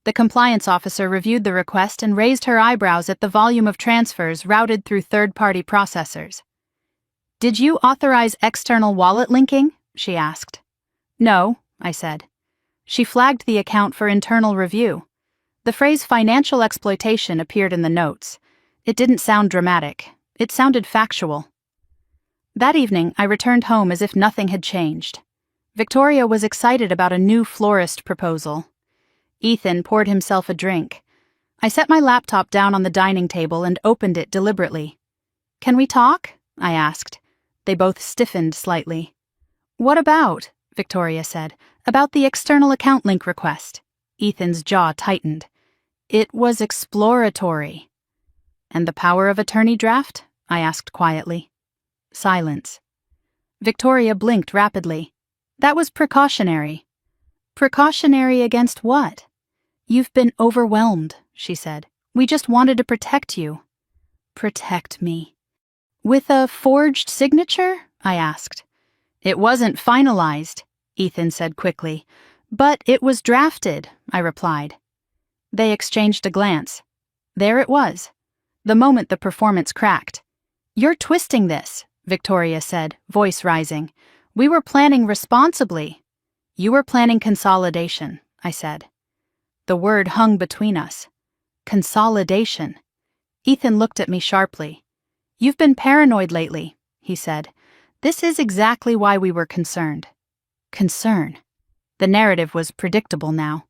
Speaker 1: The compliance officer reviewed the request and raised her eyebrows at the volume of transfers routed through third-party processors. "Did you authorize external wallet linking?" she asked. "No," I said. She flagged the account for internal review. The phrase financial exploitation appeared in the notes. It didn't sound dramatic. It sounded factual. That evening, I returned home as if nothing had changed. Victoria was excited about a new florist proposal. Ethan poured himself a drink. I set my laptop down on the dining table and opened it deliberately. "Can we talk?" I asked. They both stiffened slightly. "What about?" Victoria said. "About the external account link request." Ethan's jaw tightened. "It was exploratory." "And the power of attorney draft?" I asked quietly. Silence. Victoria blinked rapidly. "That was precautionary." "Precautionary against what?" "You've been overwhelmed," she said. "We just wanted to protect you." "Protect me." "With a forged signature?" I asked. "It wasn't finalized," Ethan said quickly. "But it was drafted," I replied. They exchanged a glance. There it was. The moment the performance cracked. "You're twisting this," Victoria said, voice rising. "We were planning responsibly." "You were planning consolidation," I said. The word hung between us. Consolidation. Ethan looked at me sharply. "You've been paranoid lately," he said. "This is exactly why we were concerned." Concern. The narrative was predictable now.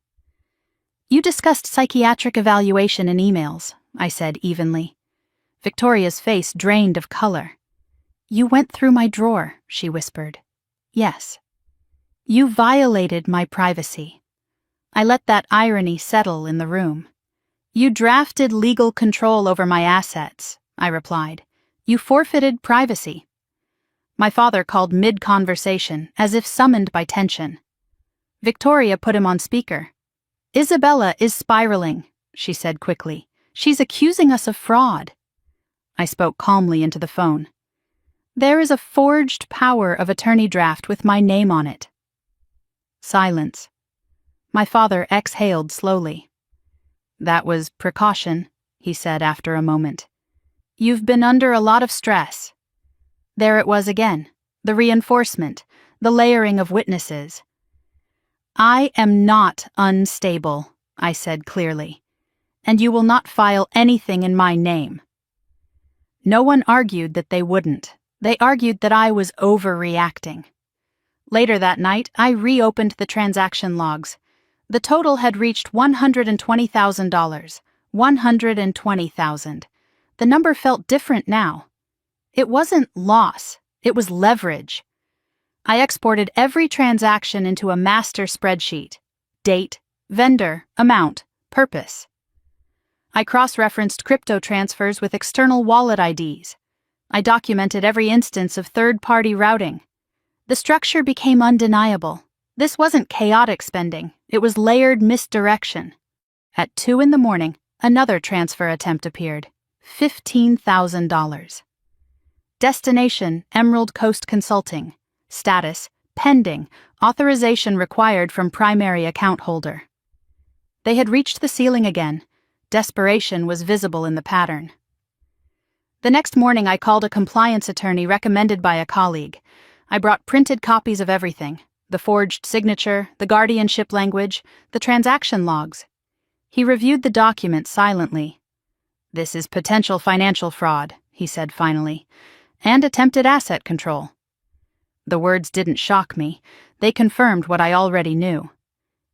Speaker 1: "You discussed psychiatric evaluation in emails," I said evenly. Victoria's face drained of color. "You went through my drawer," she whispered. "Yes." "You violated my privacy." I let that irony settle in the room. "You drafted legal control over my assets," I replied. "You forfeited privacy." My father called mid-conversation, as if summoned by tension. Victoria put him on speaker. "Isabella is spiraling," she said quickly. "She's accusing us of fraud." I spoke calmly into the phone. "There is a forged power of attorney draft with my name on it." Silence. My father exhaled slowly. "That was precaution," he said after a moment. "You've been under a lot of stress." There it was again, the reinforcement, the layering of witnesses. "I am not unstable," I said clearly, "and you will not file anything in my name." No one argued that they wouldn't. They argued that I was overreacting. Later that night, I reopened the transaction logs. The total had reached $120,000. $120,000. The number felt different now. It wasn't loss, it was leverage. I exported every transaction into a master spreadsheet. Date, vendor, amount, purpose. I cross-referenced crypto transfers with external wallet IDs. I documented every instance of third-party routing. The structure became undeniable. This wasn't chaotic spending, it was layered misdirection. At 2 a.m, another transfer attempt appeared. $15,000. Destination, Emerald Coast Consulting. Status, pending, authorization required from primary account holder. They had reached the ceiling again. Desperation was visible in the pattern. The next morning I called a compliance attorney recommended by a colleague. I brought printed copies of everything, the forged signature, the guardianship language, the transaction logs. He reviewed the document silently. "This is potential financial fraud," he said finally, "and attempted asset control." The words didn't shock me. They confirmed what I already knew.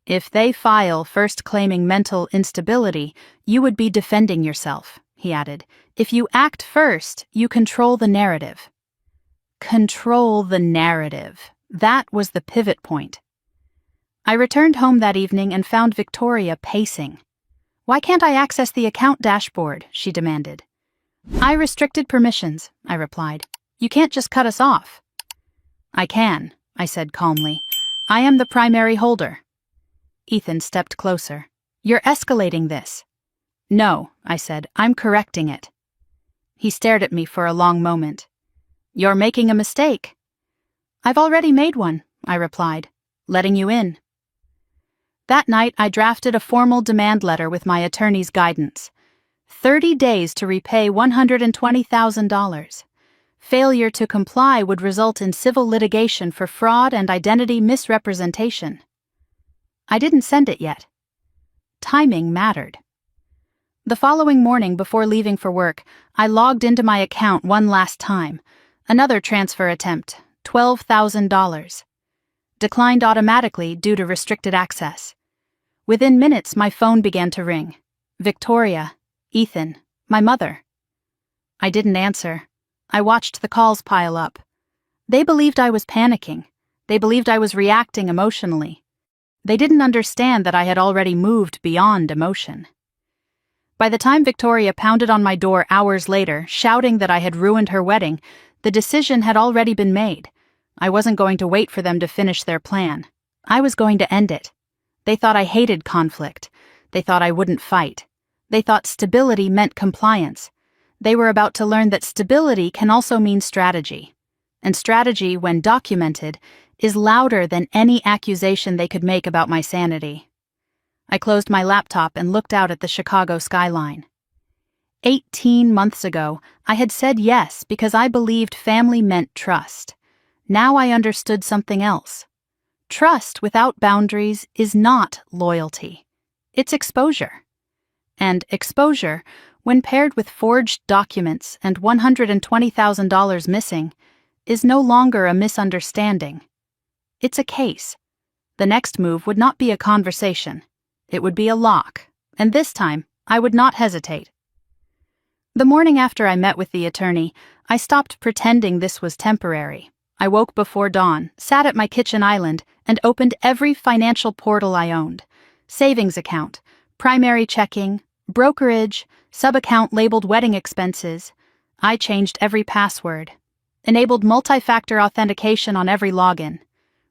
Speaker 1: If they file first claiming mental instability, you would be defending yourself, he added. If you act first, you control the narrative. Control the narrative. That was the pivot point. I returned home that evening and found Victoria pacing. Why can't I access the account dashboard? She demanded. I restricted permissions, I replied. You can't just cut us off. I can, I said calmly. I am the primary holder. Ethan stepped closer. You're escalating this. No, I said, I'm correcting it. He stared at me for a long moment. You're making a mistake. I've already made one, I replied, letting you in. That night, I drafted a formal demand letter with my attorney's guidance. 30 days to repay $120,000. Failure to comply would result in civil litigation for fraud and identity misrepresentation. I didn't send it yet. Timing mattered. The following morning, before leaving for work, I logged into my account one last time. Another transfer attempt, $12,000. Declined automatically due to restricted access. Within minutes, my phone began to ring. Victoria, Ethan, my mother. I didn't answer. I watched the calls pile up. They believed I was panicking. They believed I was reacting emotionally. They didn't understand that I had already moved beyond emotion. By the time Victoria pounded on my door hours later, shouting that I had ruined her wedding, the decision had already been made. I wasn't going to wait for them to finish their plan. I was going to end it. They thought I hated conflict. They thought I wouldn't fight. They thought stability meant compliance. They were about to learn that stability can also mean strategy. And strategy, when documented, is louder than any accusation they could make about my sanity. I closed my laptop and looked out at the Chicago skyline. 18 months ago, I had said yes because I believed family meant trust. Now I understood something else. Trust without boundaries is not loyalty. It's exposure. And exposure, when paired with forged documents and $120,000 missing, is no longer a misunderstanding. It's a case. The next move would not be a conversation. It would be a lock, and this time, I would not hesitate. The morning after I met with the attorney, I stopped pretending this was temporary. I woke before dawn, sat at my kitchen island, and opened every financial portal I owned. Savings account, primary checking, brokerage, sub-account labeled wedding expenses. I changed every password. Enabled multi-factor authentication on every login.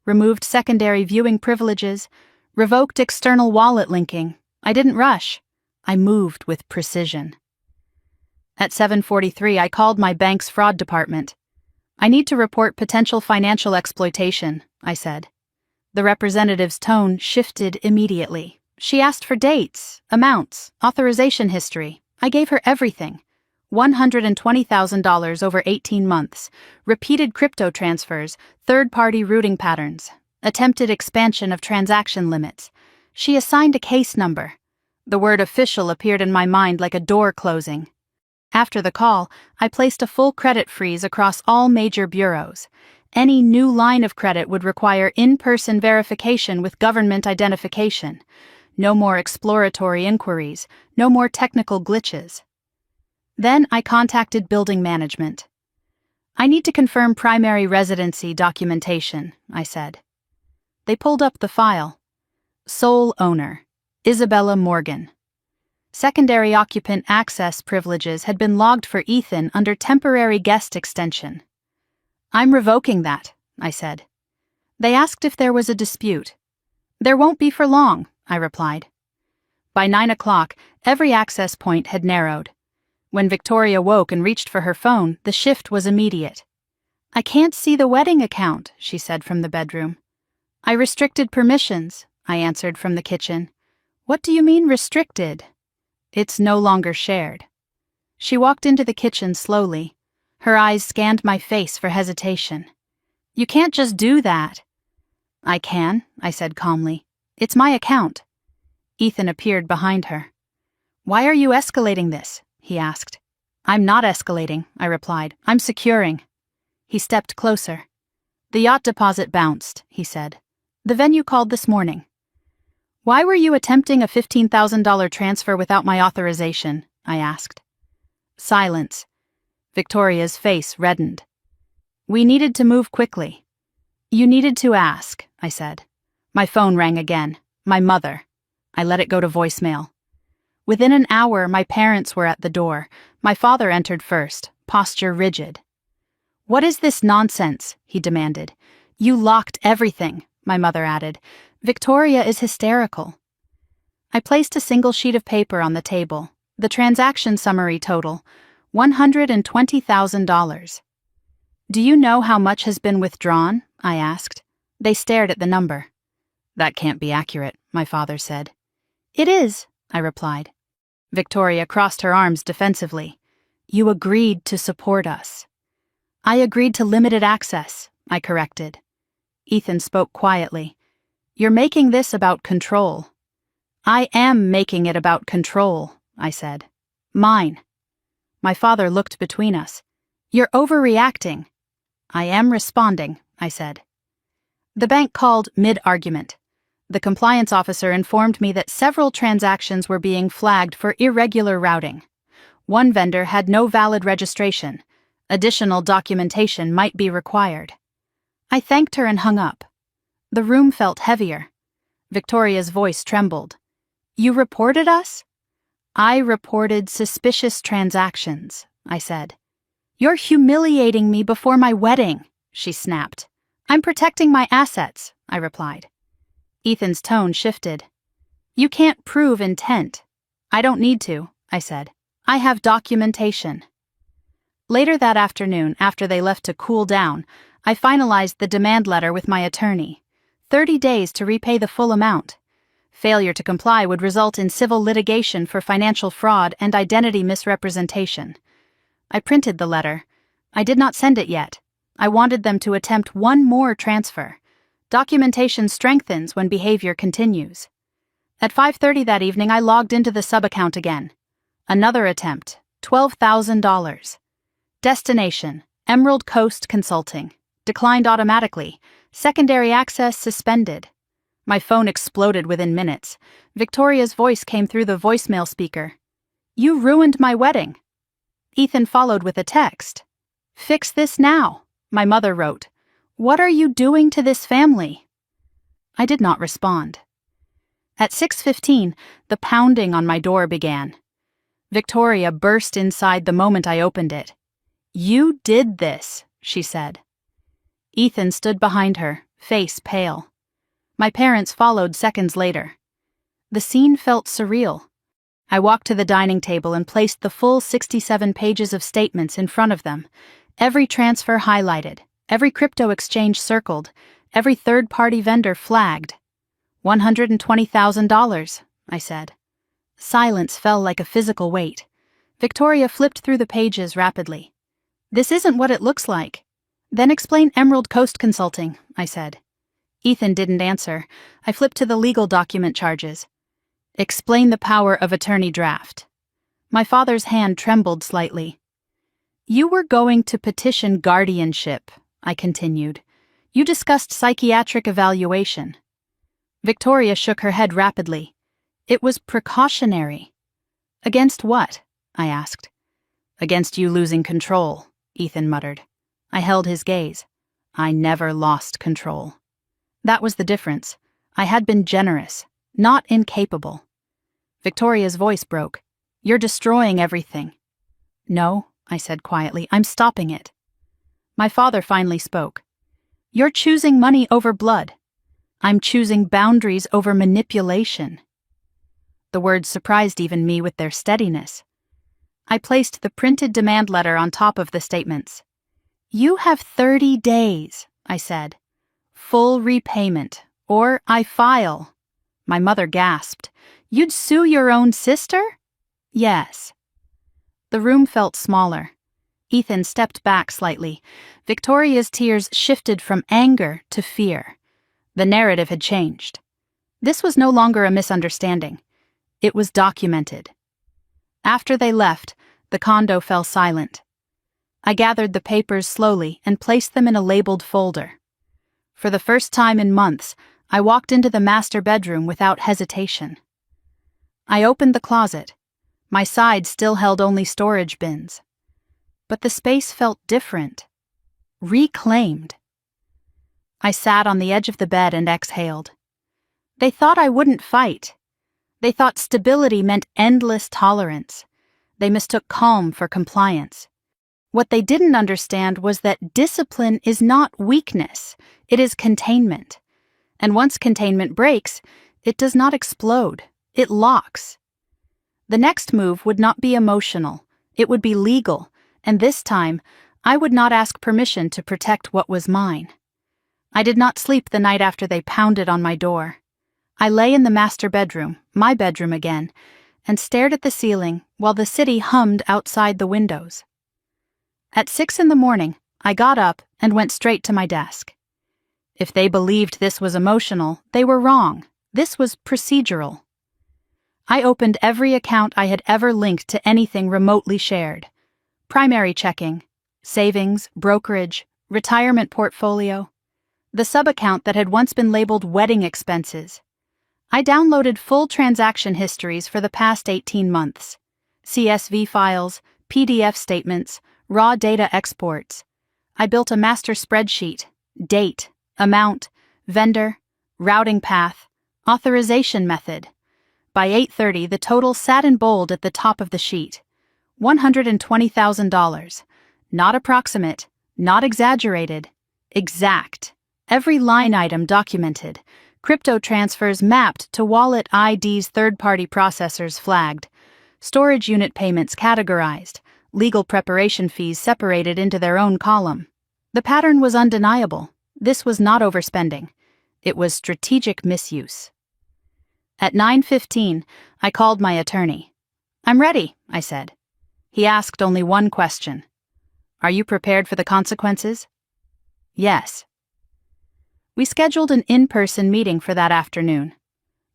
Speaker 1: Removed secondary viewing privileges. Revoked external wallet linking. I didn't rush. I moved with precision. At 7:43, I called my bank's fraud department. I need to report potential financial exploitation, I said. The representative's tone shifted immediately. She asked for dates, amounts, authorization history. I gave her everything. $120,000 over 18 months, repeated crypto transfers, third-party routing patterns, attempted expansion of transaction limits. She assigned a case number. The word official appeared in my mind like a door closing. After the call, I placed a full credit freeze across all major bureaus. Any new line of credit would require in-person verification with government identification. No more exploratory inquiries, no more technical glitches. Then I contacted building management. I need to confirm primary residency documentation, I said. They pulled up the file. Sole owner, Isabella Morgan. Secondary occupant access privileges had been logged for Ethan under temporary guest extension. I'm revoking that, I said. They asked if there was a dispute. There won't be for long, I replied. By 9 o'clock, every access point had narrowed. When Victoria woke and reached for her phone, the shift was immediate. I can't see the wedding account, she said from the bedroom. I restricted permissions, I answered from the kitchen. What do you mean restricted? It's no longer shared. She walked into the kitchen slowly. Her eyes scanned my face for hesitation. You can't just do that. I can, I said calmly. It's my account. Ethan appeared behind her. Why are you escalating this? He asked. I'm not escalating, I replied. I'm securing. He stepped closer. The yacht deposit bounced, he said. The venue called this morning. Why were you attempting a $15,000 transfer without my authorization? I asked. Silence. Victoria's face reddened. We needed to move quickly. You needed to ask, I said. My phone rang again. My mother. I let it go to voicemail. Within an hour, my parents were at the door. My father entered first, posture rigid. What is this nonsense? He demanded. You locked everything, my mother added. Victoria is hysterical. I placed a single sheet of paper on the table. The transaction summary total, $120,000. Do you know how much has been withdrawn? I asked. They stared at the number. That can't be accurate, my father said. It is, I replied. Victoria crossed her arms defensively. You agreed to support us. I agreed to limited access, I corrected. Ethan spoke quietly. You're making this about control. I am making it about control, I said. Mine. My father looked between us. You're overreacting. I am responding, I said. The bank called mid-argument. The compliance officer informed me that several transactions were being flagged for irregular routing. One vendor had no valid registration. Additional documentation might be required. I thanked her and hung up. The room felt heavier. Victoria's voice trembled. You reported us? I reported suspicious transactions, I said. You're humiliating me before my wedding, she snapped. I'm protecting my assets, I replied. Ethan's tone shifted. You can't prove intent. I don't need to, I said. I have documentation. Later that afternoon, after they left to cool down, I finalized the demand letter with my attorney. 30 days to repay the full amount. Failure to comply would result in civil litigation for financial fraud and identity misrepresentation. I printed the letter. I did not send it yet. I wanted them to attempt one more transfer. Documentation strengthens when behavior continues. At 5:30 that evening, I logged into the sub-account again. Another attempt, $12,000. Destination, Emerald Coast Consulting. Declined automatically. Secondary access suspended. My phone exploded within minutes. Victoria's voice came through the voicemail speaker. You ruined my wedding. Ethan followed with a text. Fix this now, my mother wrote. What are you doing to this family? I did not respond. At 6:15, the pounding on my door began. Victoria burst inside the moment I opened it. You did this, she said. Ethan stood behind her, face pale. My parents followed seconds later. The scene felt surreal. I walked to the dining table and placed the full 67 pages of statements in front of them, every transfer highlighted, every crypto exchange circled, every third-party vendor flagged. $120,000, I said. Silence fell like a physical weight. Victoria flipped through the pages rapidly. This isn't what it looks like. Then explain Emerald Coast Consulting, I said. Ethan didn't answer. I flipped to the legal document charges. Explain the power of attorney draft. My father's hand trembled slightly. You were going to petition guardianship, I continued. You discussed psychiatric evaluation. Victoria shook her head rapidly. It was precautionary. Against what? I asked. Against you losing control, Ethan muttered. I held his gaze. I never lost control. That was the difference. I had been generous, not incapable. Victoria's voice broke. You're destroying everything. No, I said quietly, I'm stopping it. My father finally spoke. You're choosing money over blood. I'm choosing boundaries over manipulation. The words surprised even me with their steadiness. I placed the printed demand letter on top of the statements. You have 30 days, I said. Full repayment, or I file. My mother gasped. You'd sue your own sister? Yes. The room felt smaller. Ethan stepped back slightly. Victoria's tears shifted from anger to fear. The narrative had changed. This was no longer a misunderstanding. It was documented. After they left, the condo fell silent. I gathered the papers slowly and placed them in a labeled folder. For the first time in months, I walked into the master bedroom without hesitation. I opened the closet. My side still held only storage bins. But the space felt different. Reclaimed. I sat on the edge of the bed and exhaled. They thought I wouldn't fight. They thought stability meant endless tolerance. They mistook calm for compliance. What they didn't understand was that discipline is not weakness, it is containment. And once containment breaks, it does not explode, it locks. The next move would not be emotional, it would be legal, and this time, I would not ask permission to protect what was mine. I did not sleep the night after they pounded on my door. I lay in the master bedroom, my bedroom again, and stared at the ceiling while the city hummed outside the windows. At 6 a.m, I got up and went straight to my desk. If they believed this was emotional, they were wrong. This was procedural. I opened every account I had ever linked to anything remotely shared. Primary checking, savings, brokerage, retirement portfolio, the sub-account that had once been labeled wedding expenses. I downloaded full transaction histories for the past 18 months, CSV files, PDF statements, raw data exports. I built a master spreadsheet, date, amount, vendor, routing path, authorization method. By 8:30, the total sat in bold at the top of the sheet. $120,000. Not approximate, not exaggerated, exact. Every line item documented. Crypto transfers mapped to wallet IDs, third-party processors flagged. Storage unit payments categorized. Legal preparation fees separated into their own column. The pattern was undeniable. This was not overspending. It was strategic misuse. At 9:15, I called my attorney. "I'm ready," I said. He asked only one question. "Are you prepared for the consequences?" "Yes." We scheduled an in-person meeting for that afternoon.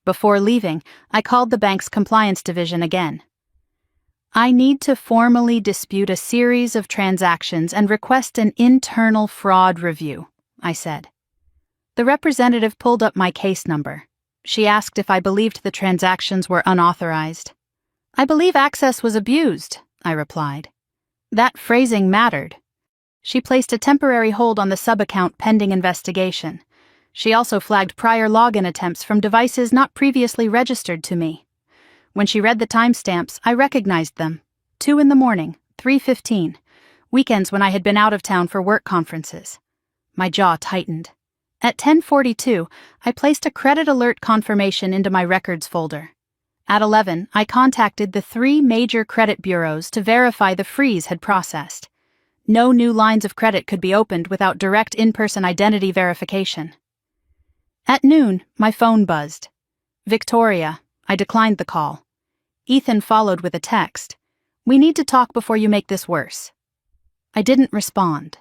Speaker 1: Before leaving, I called the bank's compliance division again. "I need to formally dispute a series of transactions and request an internal fraud review," I said. The representative pulled up my case number. She asked if I believed the transactions were unauthorized. "I believe access was abused," I replied. That phrasing mattered. She placed a temporary hold on the sub-account pending investigation. She also flagged prior login attempts from devices not previously registered to me. When she read the timestamps, I recognized them. 2 a.m, 3:15, weekends when I had been out of town for work conferences. My jaw tightened. At 10:42, I placed a credit alert confirmation into my records folder. At 11, I contacted the 3 major credit bureaus to verify the freeze had processed. No new lines of credit could be opened without direct in-person identity verification. At noon, my phone buzzed. "Victoria," I declined the call. Ethan followed with a text. "We need to talk before you make this worse." I didn't respond.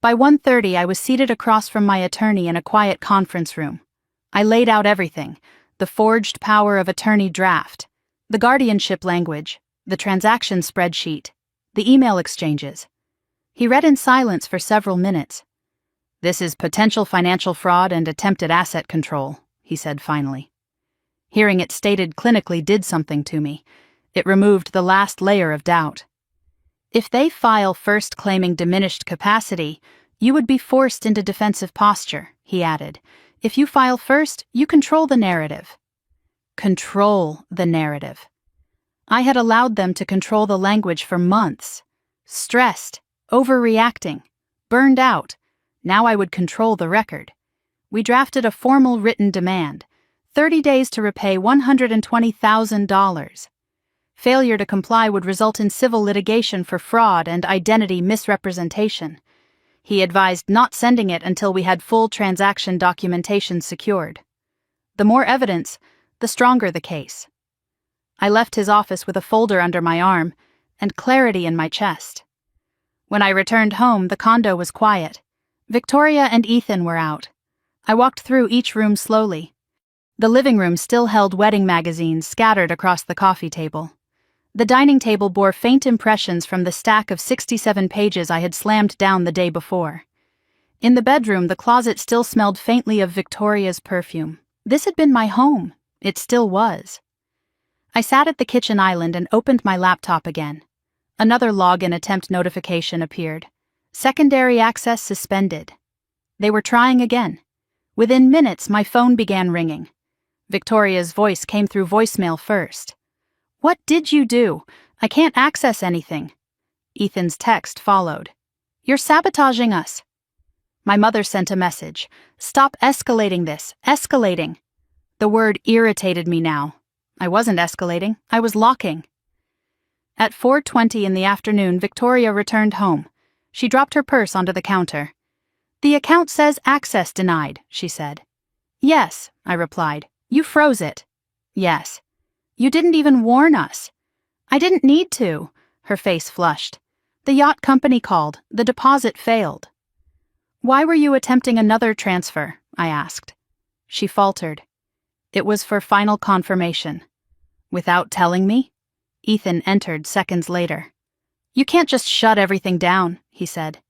Speaker 1: By 1:30, I was seated across from my attorney in a quiet conference room. I laid out everything: the forged power of attorney draft, the guardianship language, the transaction spreadsheet, the email exchanges. He read in silence for several minutes. "This is potential financial fraud and attempted asset control," he said finally. Hearing it stated clinically did something to me. It removed the last layer of doubt. "If they file first claiming diminished capacity, you would be forced into defensive posture," he added. "If you file first, you control the narrative." Control the narrative. I had allowed them to control the language for months. Stressed, overreacting, burned out. Now I would control the record. We drafted a formal written demand: 30 days to repay $120,000. Failure to comply would result in civil litigation for fraud and identity misrepresentation. He advised not sending it until we had full transaction documentation secured. The more evidence, the stronger the case. I left his office with a folder under my arm and clarity in my chest. When I returned home, the condo was quiet. Victoria and Ethan were out. I walked through each room slowly. The living room still held wedding magazines scattered across the coffee table. The dining table bore faint impressions from the stack of 67 pages I had slammed down the day before. In the bedroom, the closet still smelled faintly of Victoria's perfume. This had been my home. It still was. I sat at the kitchen island and opened my laptop again. Another login attempt notification appeared. Secondary access suspended. They were trying again. Within minutes, my phone began ringing. Victoria's voice came through voicemail first. "What did you do? I can't access anything." Ethan's text followed. "You're sabotaging us." My mother sent a message. "Stop escalating this. Escalating." The word irritated me now. I wasn't escalating. I was locking. At 4:20 in the afternoon, Victoria returned home. She dropped her purse onto the counter. "The account says access denied," she said. "Yes," I replied. "You froze it." "Yes." "You didn't even warn us." "I didn't need to." Her face flushed. "The yacht company called. The deposit failed." "Why were you attempting another transfer?" I asked. She faltered. "It was for final confirmation." "Without telling me?" Ethan entered seconds later. "You can't just shut everything down," he said.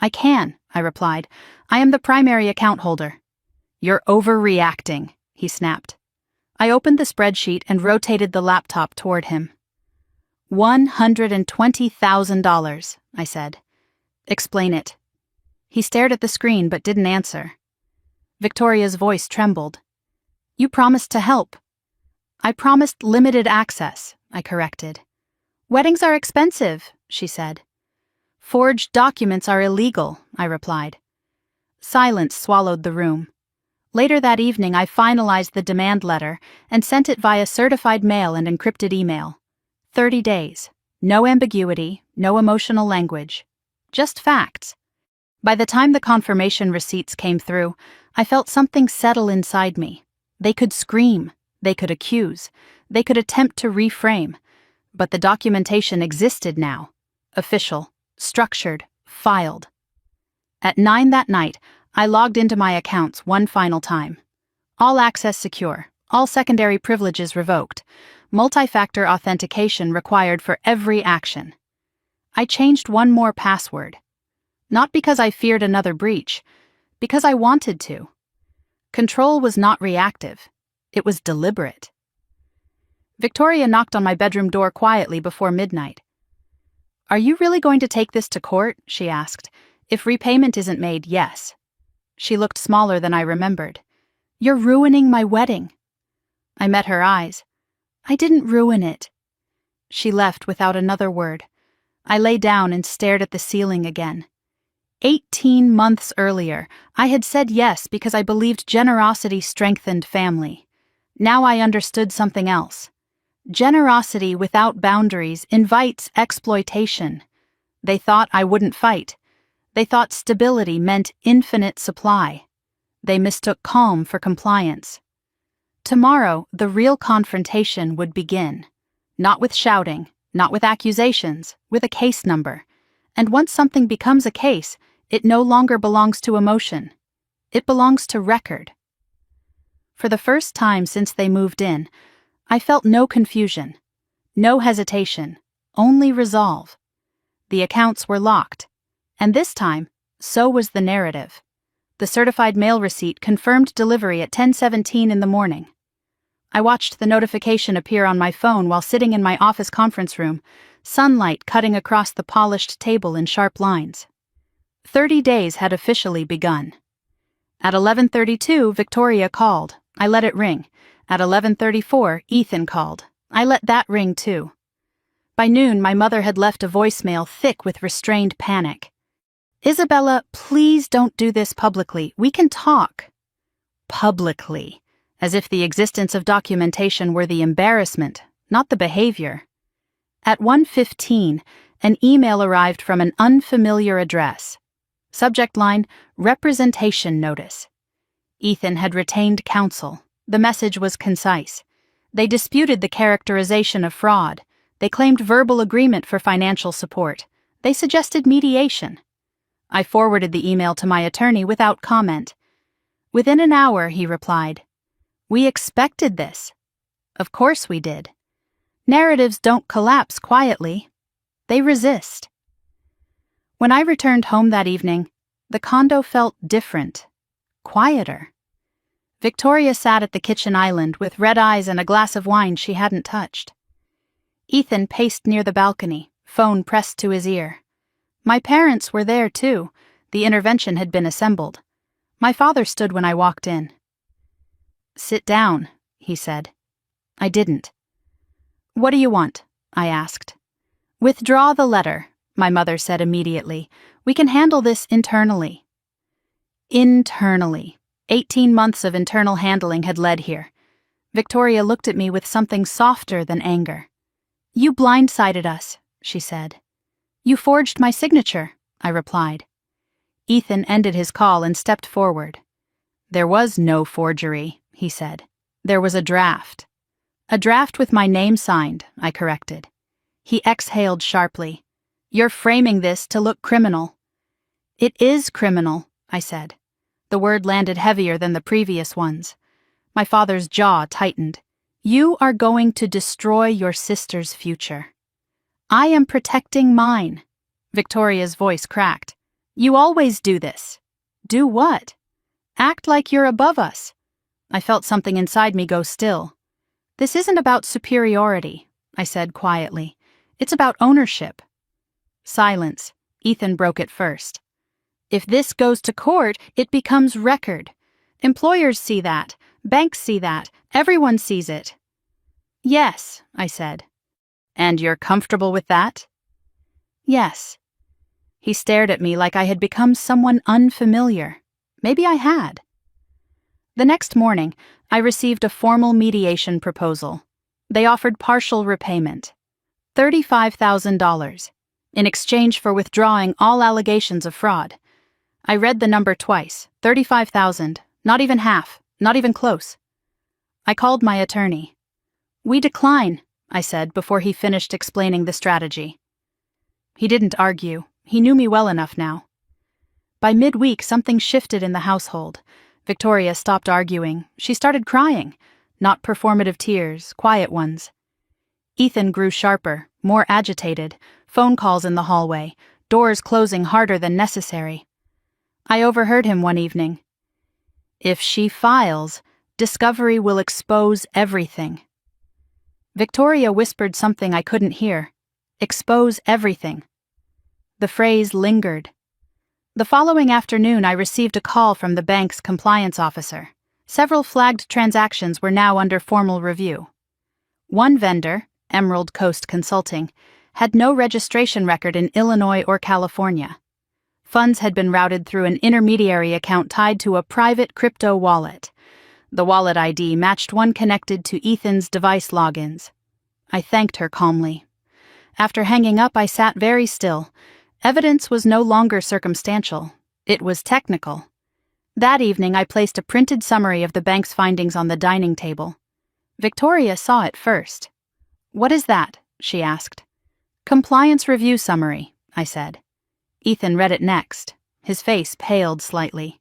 Speaker 1: "I can," I replied. "I am the primary account holder." "You're overreacting," he snapped. I opened the spreadsheet and rotated the laptop toward him. $120,000, I said. "Explain it." He stared at the screen but didn't answer. Victoria's voice trembled. "You promised to help." "I promised limited access," I corrected. "Weddings are expensive," she said. "Forged documents are illegal," I replied. Silence swallowed the room. Later that evening, I finalized the demand letter and sent it via certified mail and encrypted email. 30 days. No ambiguity, no emotional language. Just facts. By the time the confirmation receipts came through, I felt something settle inside me. They could scream, they could accuse, they could attempt to reframe, but the documentation existed now. Official, structured, filed. At 9 that night, I logged into my accounts one final time. All access secure, all secondary privileges revoked, multi-factor authentication required for every action. I changed one more password. Not because I feared another breach, because I wanted to. Control was not reactive. It was deliberate. Victoria knocked on my bedroom door quietly before midnight. "Are you really going to take this to court?" she asked. "If repayment isn't made, yes." She looked smaller than I remembered. "You're ruining my wedding." I met her eyes. "I didn't ruin it." She left without another word. I lay down and stared at the ceiling again. 18 months earlier, I had said yes because I believed generosity strengthened family. Now I understood something else. Generosity without boundaries invites exploitation. They thought I wouldn't fight. They thought stability meant infinite supply. They mistook calm for compliance. Tomorrow, the real confrontation would begin. Not with shouting, not with accusations, with a case number. And once something becomes a case, it no longer belongs to emotion. It belongs to record. For the first time since they moved in, I felt no confusion, no hesitation, only resolve. The accounts were locked. And this time, so was the narrative. The certified mail receipt confirmed delivery at 10:17 in the morning. I watched the notification appear on my phone while sitting in my office conference room, sunlight cutting across the polished table in sharp lines. 30 days had officially begun. At 11:32, Victoria called. I let it ring. At 11:34, Ethan called. I let that ring too. By noon, my mother had left a voicemail thick with restrained panic. "Isabella, please don't do this publicly. We can talk." Publicly, as if the existence of documentation were the embarrassment, not the behavior. At 1:15, an email arrived from an unfamiliar address. Subject line, representation notice. Ethan had retained counsel. The message was concise. They disputed the characterization of fraud. They claimed verbal agreement for financial support. They suggested mediation. I forwarded the email to my attorney without comment. Within an hour, he replied, "We expected this." Of course we did. Narratives don't collapse quietly. They resist. When I returned home that evening, the condo felt different, quieter. Victoria sat at the kitchen island with red eyes and a glass of wine she hadn't touched. Ethan paced near the balcony, phone pressed to his ear. My parents were there too. The intervention had been assembled. My father stood when I walked in. "Sit down," he said. I didn't. "What do you want?" I asked. "Withdraw the letter," my mother said immediately. "We can handle this internally." Internally. 18 months of internal handling had led here. Victoria looked at me with something softer than anger. "You blindsided us," she said. "You forged my signature," I replied. Ethan ended his call and stepped forward. "There was no forgery," he said. "There was a draft." "A draft with my name signed," I corrected. He exhaled sharply. "You're framing this to look criminal." "It is criminal," I said. The word landed heavier than the previous ones. My father's jaw tightened. "You are going to destroy your sister's future." "I am protecting mine." Victoria's voice cracked. "You always do this." "Do what?" "Act like you're above us." I felt something inside me go still. "This isn't about superiority," I said quietly. "It's about ownership." Silence. Ethan broke it first. "If this goes to court, it becomes record. Employers see that. Banks see that. Everyone sees it." "Yes," I said. "And you're comfortable with that?" "Yes." He stared at me like I had become someone unfamiliar. Maybe I had. The next morning, I received a formal mediation proposal. They offered partial repayment. $35,000, in exchange for withdrawing all allegations of fraud. I read the number twice. 35,000, not even half, not even close. I called my attorney. "We decline," I said before he finished explaining the strategy. He didn't argue. He knew me well enough now. By midweek, something shifted in the household. Victoria stopped arguing. She started crying. Not performative tears, quiet ones. Ethan grew sharper, more agitated, phone calls in the hallway, doors closing harder than necessary. I overheard him one evening. "If she files, discovery will expose everything." Victoria whispered something I couldn't hear. "Expose everything." The phrase lingered. The following afternoon, I received a call from the bank's compliance officer. Several flagged transactions were now under formal review. One vendor, Emerald Coast Consulting, had no registration record in Illinois or California. Funds had been routed through an intermediary account tied to a private crypto wallet. The wallet ID matched one connected to Ethan's device logins. I thanked her calmly. After hanging up, I sat very still. Evidence was no longer circumstantial. It was technical. That evening, I placed a printed summary of the bank's findings on the dining table. Victoria saw it first. "What is that?" she asked. "Compliance review summary," I said. Ethan read it next. His face paled slightly.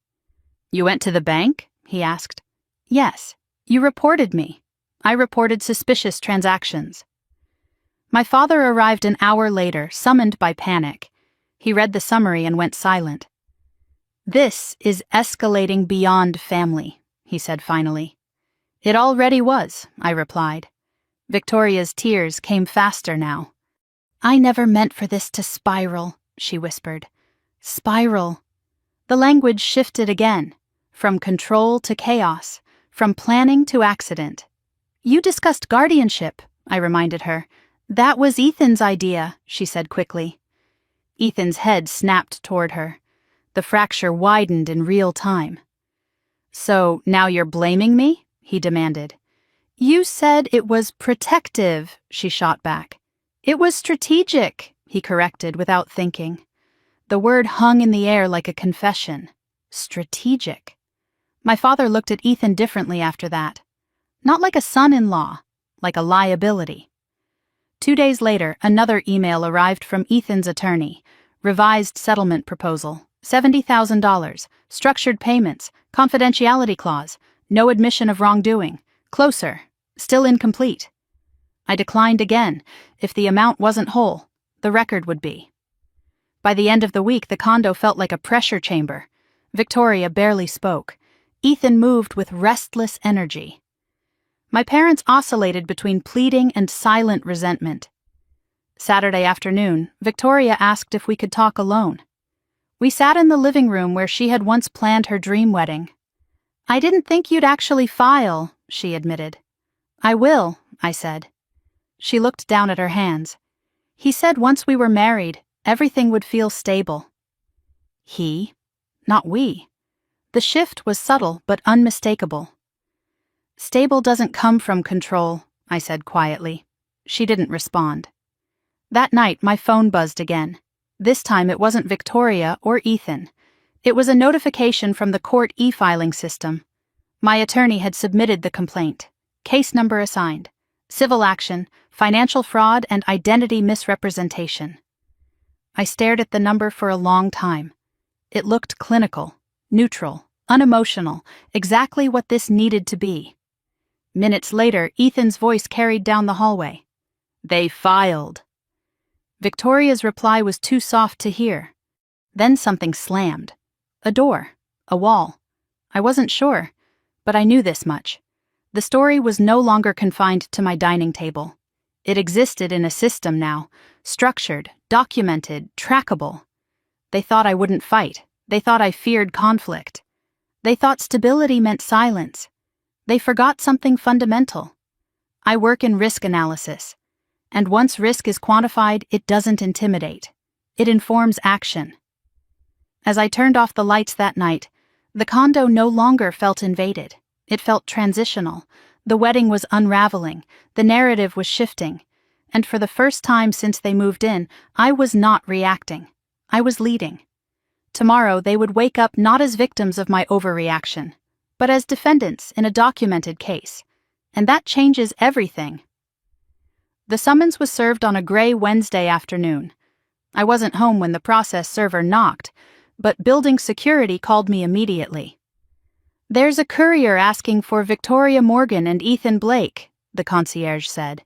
Speaker 1: "You went to the bank?" he asked. "Yes. You reported me. I reported suspicious transactions." My father arrived an hour later, summoned by panic. He read the summary and went silent. "This is escalating beyond family," he said finally. "It already was," I replied. Victoria's tears came faster now. "I never meant for this to spiral," she whispered. "Spiral." The language shifted again, from control to chaos, from planning to accident. "You discussed guardianship," I reminded her. "That was Ethan's idea," she said quickly. Ethan's head snapped toward her. The fracture widened in real time. "So now you're blaming me?" he demanded. "You said it was protective," she shot back. "It was strategic," he corrected without thinking. The word hung in the air like a confession. Strategic. My father looked at Ethan differently after that. Not like a son-in-law, like a liability. 2 days later, another email arrived from Ethan's attorney. Revised settlement proposal. $70,000. Structured payments. Confidentiality clause. No admission of wrongdoing. Closer. Still incomplete. I declined again. If the amount wasn't whole, the record would be. By the end of the week, the condo felt like a pressure chamber. Victoria barely spoke. Ethan moved with restless energy. My parents oscillated between pleading and silent resentment. Saturday afternoon, Victoria asked if we could talk alone. We sat in the living room where she had once planned her dream wedding. "I didn't think you'd actually file," she admitted. "I will," I said. She looked down at her hands. "He said once we were married, everything would feel stable." He? Not we. The shift was subtle but unmistakable. "Stable doesn't come from control," I said quietly. She didn't respond. That night, my phone buzzed again. This time it wasn't Victoria or Ethan. It was a notification from the court e-filing system. My attorney had submitted the complaint. Case number assigned. Civil action, financial fraud, and identity misrepresentation. I stared at the number for a long time. It looked clinical, neutral, unemotional, exactly what this needed to be. Minutes later, Ethan's voice carried down the hallway. "They filed." Victoria's reply was too soft to hear. Then something slammed. A door. A wall. I wasn't sure, but I knew this much. The story was no longer confined to my dining table. It existed in a system now, structured, documented, trackable. They thought I wouldn't fight. They thought I feared conflict. They thought stability meant silence. They forgot something fundamental. I work in risk analysis. And once risk is quantified, it doesn't intimidate. It informs action. As I turned off the lights that night, the condo no longer felt invaded. It felt transitional. The wedding was unraveling. The narrative was shifting. And for the first time since they moved in, I was not reacting. I was leading. Tomorrow they would wake up not as victims of my overreaction, but as defendants in a documented case. And that changes everything. The summons was served on a gray Wednesday afternoon. I wasn't home when the process server knocked, but building security called me immediately. "There's a courier asking for Victoria Morgan and Ethan Blake," the concierge said.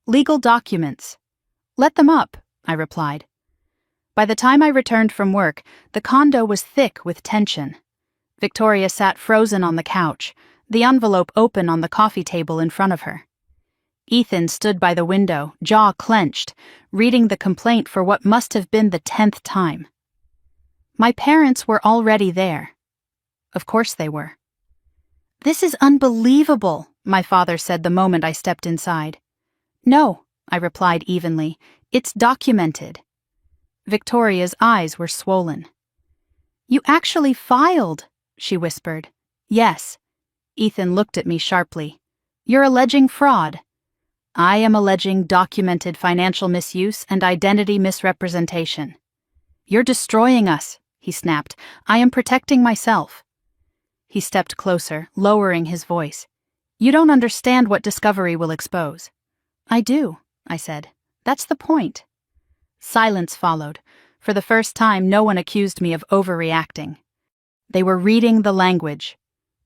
Speaker 1: "Legal documents." "Let them up," I replied. By the time I returned from work, the condo was thick with tension. Victoria sat frozen on the couch, the envelope open on the coffee table in front of her. Ethan stood by the window, jaw clenched, reading the complaint for what must have been the 10th time. My parents were already there. Of course they were. "This is unbelievable," my father said the moment I stepped inside. "No," I replied evenly, "it's documented." Victoria's eyes were swollen. "You actually filed," she whispered. "Yes." Ethan looked at me sharply. "You're alleging fraud." "I am alleging documented financial misuse and identity misrepresentation." "You're destroying us," he snapped. "I am protecting myself." He stepped closer, lowering his voice. "You don't understand what discovery will expose." "I do," I said. "That's the point." Silence followed. For the first time, no one accused me of overreacting. They were reading the language.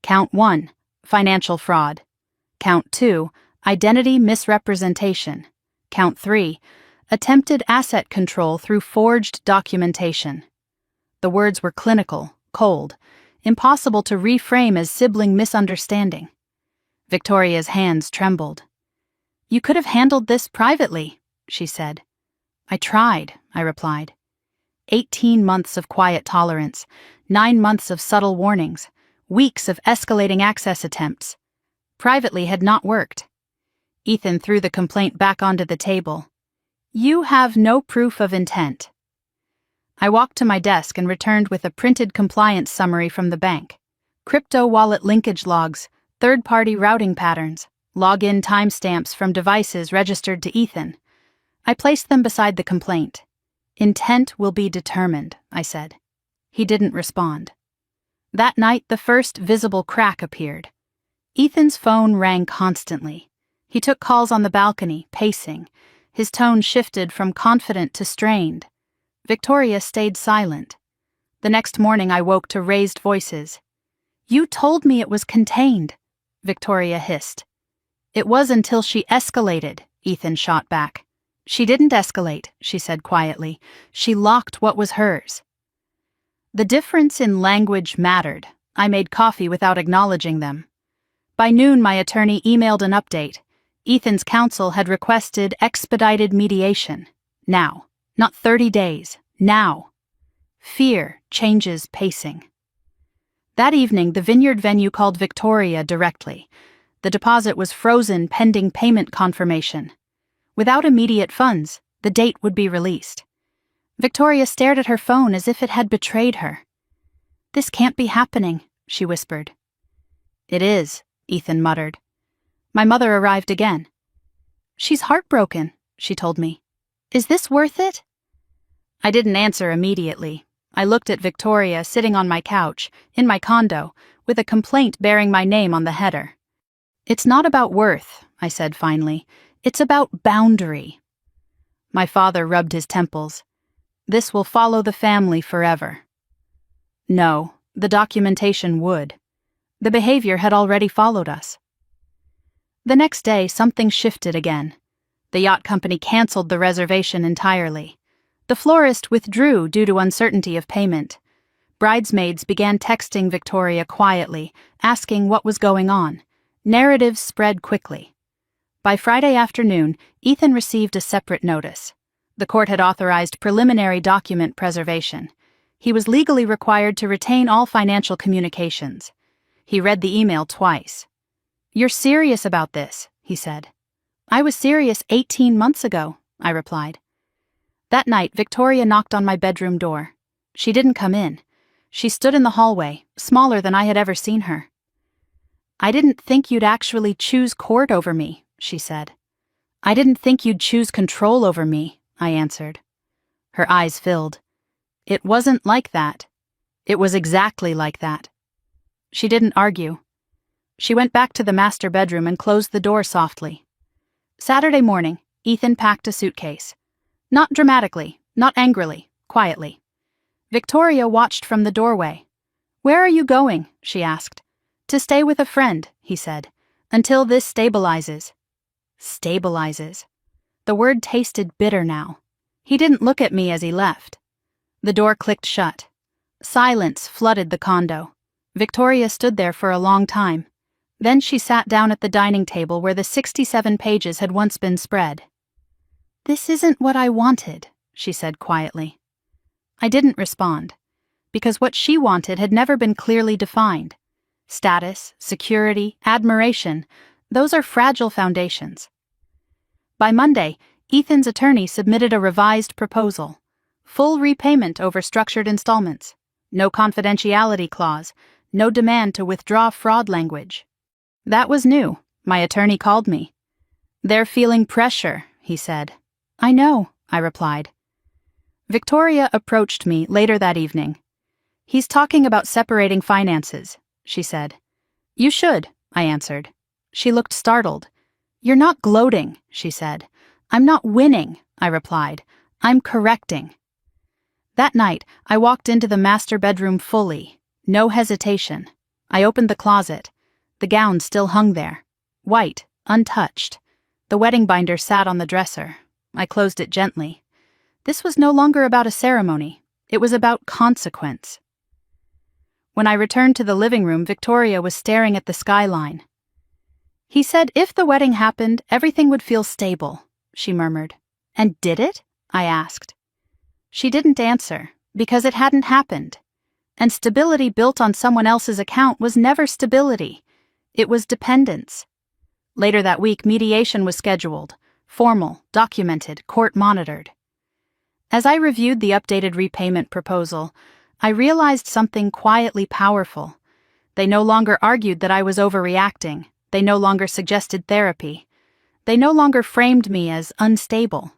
Speaker 1: Count 1, financial fraud. Count 2, identity misrepresentation. Count 3, attempted asset control through forged documentation. The words were clinical, cold, impossible to reframe as sibling misunderstanding. Victoria's hands trembled. "You could have handled this privately," she said. "I tried," I replied. 18 months of quiet tolerance, 9 months of subtle warnings, weeks of escalating access attempts. Privately had not worked. Ethan threw the complaint back onto the table. "You have no proof of intent." I walked to my desk and returned with a printed compliance summary from the bank. Crypto wallet linkage logs, third-party routing patterns, login timestamps from devices registered to Ethan. I placed them beside the complaint. "Intent will be determined," I said. He didn't respond. That night, the first visible crack appeared. Ethan's phone rang constantly. He took calls on the balcony, pacing. His tone shifted from confident to strained. Victoria stayed silent. The next morning I woke to raised voices. "You told me it was contained," Victoria hissed. "It was until she escalated," Ethan shot back. "She didn't escalate," she said quietly. "She locked what was hers." The difference in language mattered. I made coffee without acknowledging them. By noon, my attorney emailed an update. Ethan's counsel had requested expedited mediation. Now. Not 30 days. Now. Fear changes pacing. That evening, the vineyard venue called Victoria directly. The deposit was frozen pending payment confirmation. Without immediate funds, the date would be released. Victoria stared at her phone as if it had betrayed her. "This can't be happening," she whispered. "It is," Ethan muttered. My mother arrived again. "She's heartbroken," she told me. "Is this worth it?" I didn't answer immediately. I looked at Victoria sitting on my couch, in my condo, with a complaint bearing my name on the header. "It's not about worth," I said finally. "It's about boundary." My father rubbed his temples. "This will follow the family forever." No, the documentation would. The behavior had already followed us. The next day, something shifted again. The yacht company canceled the reservation entirely. The florist withdrew due to uncertainty of payment. Bridesmaids began texting Victoria quietly, asking what was going on. Narratives spread quickly. By Friday afternoon, Ethan received a separate notice. The court had authorized preliminary document preservation. He was legally required to retain all financial communications. He read the email twice. "You're serious about this," he said. "I was serious 18 months ago," I replied. That night, Victoria knocked on my bedroom door. She didn't come in. She stood in the hallway, smaller than I had ever seen her. "I didn't think you'd actually choose court over me," she said. "I didn't think you'd choose control over me," I answered. Her eyes filled. "It wasn't like that. It was exactly like that." She didn't argue. She went back to the master bedroom and closed the door softly. Saturday morning, Ethan packed a suitcase. Not dramatically, not angrily, quietly. Victoria watched from the doorway. "Where are you going?" she asked. "To stay with a friend," he said, "until this stabilizes." Stabilizes. The word tasted bitter now. He didn't look at me as he left. The door clicked shut. Silence flooded the condo. Victoria stood there for a long time. Then she sat down at the dining table where the 67 pages had once been spread. "This isn't what I wanted," she said quietly. I didn't respond, because what she wanted had never been clearly defined. Status, security, admiration, those are fragile foundations. By Monday, Ethan's attorney submitted a revised proposal. Full repayment over structured installments. No confidentiality clause. No demand to withdraw fraud language. That was new. My attorney called me. "They're feeling pressure," he said. "I know," I replied. Victoria approached me later that evening. "He's talking about separating finances," she said. "You should," I answered. She looked startled. "You're not gloating," she said. "I'm not winning," I replied. "I'm correcting." That night, I walked into the master bedroom fully. No hesitation. I opened the closet. The gown still hung there. White, untouched. The wedding binder sat on the dresser. I closed it gently. This was no longer about a ceremony. It was about consequence. When I returned to the living room, Victoria was staring at the skyline. "He said if the wedding happened, everything would feel stable," she murmured. "And did it?" I asked. She didn't answer, because it hadn't happened. And stability built on someone else's account was never stability. It was dependence. Later that week, mediation was scheduled. Formal, documented, court-monitored. As I reviewed the updated repayment proposal, I realized something quietly powerful. They no longer argued that I was overreacting. They no longer suggested therapy. They no longer framed me as unstable.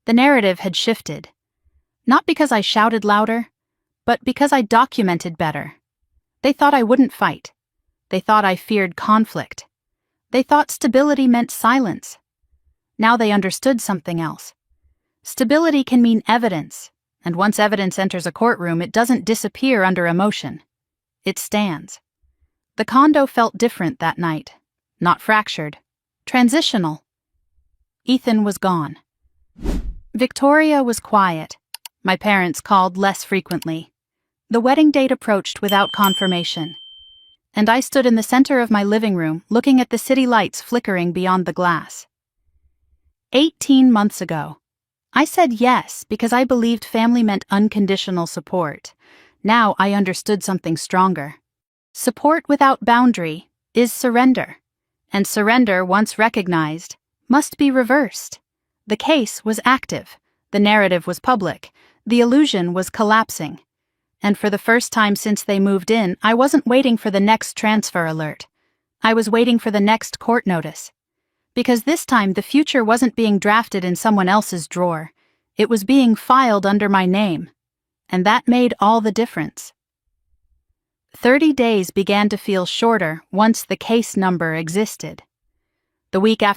Speaker 1: The narrative had shifted. Not because I shouted louder, but because I documented better. They thought I wouldn't fight. They thought I feared conflict. They thought stability meant silence. Now they understood something else. Stability can mean evidence, and once evidence enters a courtroom, it doesn't disappear under emotion. It stands. The condo felt different that night. Not fractured. Transitional. Ethan was gone. Victoria was quiet. My parents called less frequently. The wedding date approached without confirmation. and I stood in the center of my living room looking at the city lights flickering beyond the glass. 18 months ago. I said yes because I believed family meant unconditional support. Now I understood something stronger. Support without boundary is surrender, and surrender, once recognized, must be reversed. The case was active, the narrative was public, the illusion was collapsing. And for the first time since they moved in, I wasn't waiting for the next transfer alert. I was waiting for the next court notice. Because this time the future wasn't being drafted in someone else's drawer. It was being filed under my name. And that made all the difference. 30 days began to feel shorter once the case number existed. The week after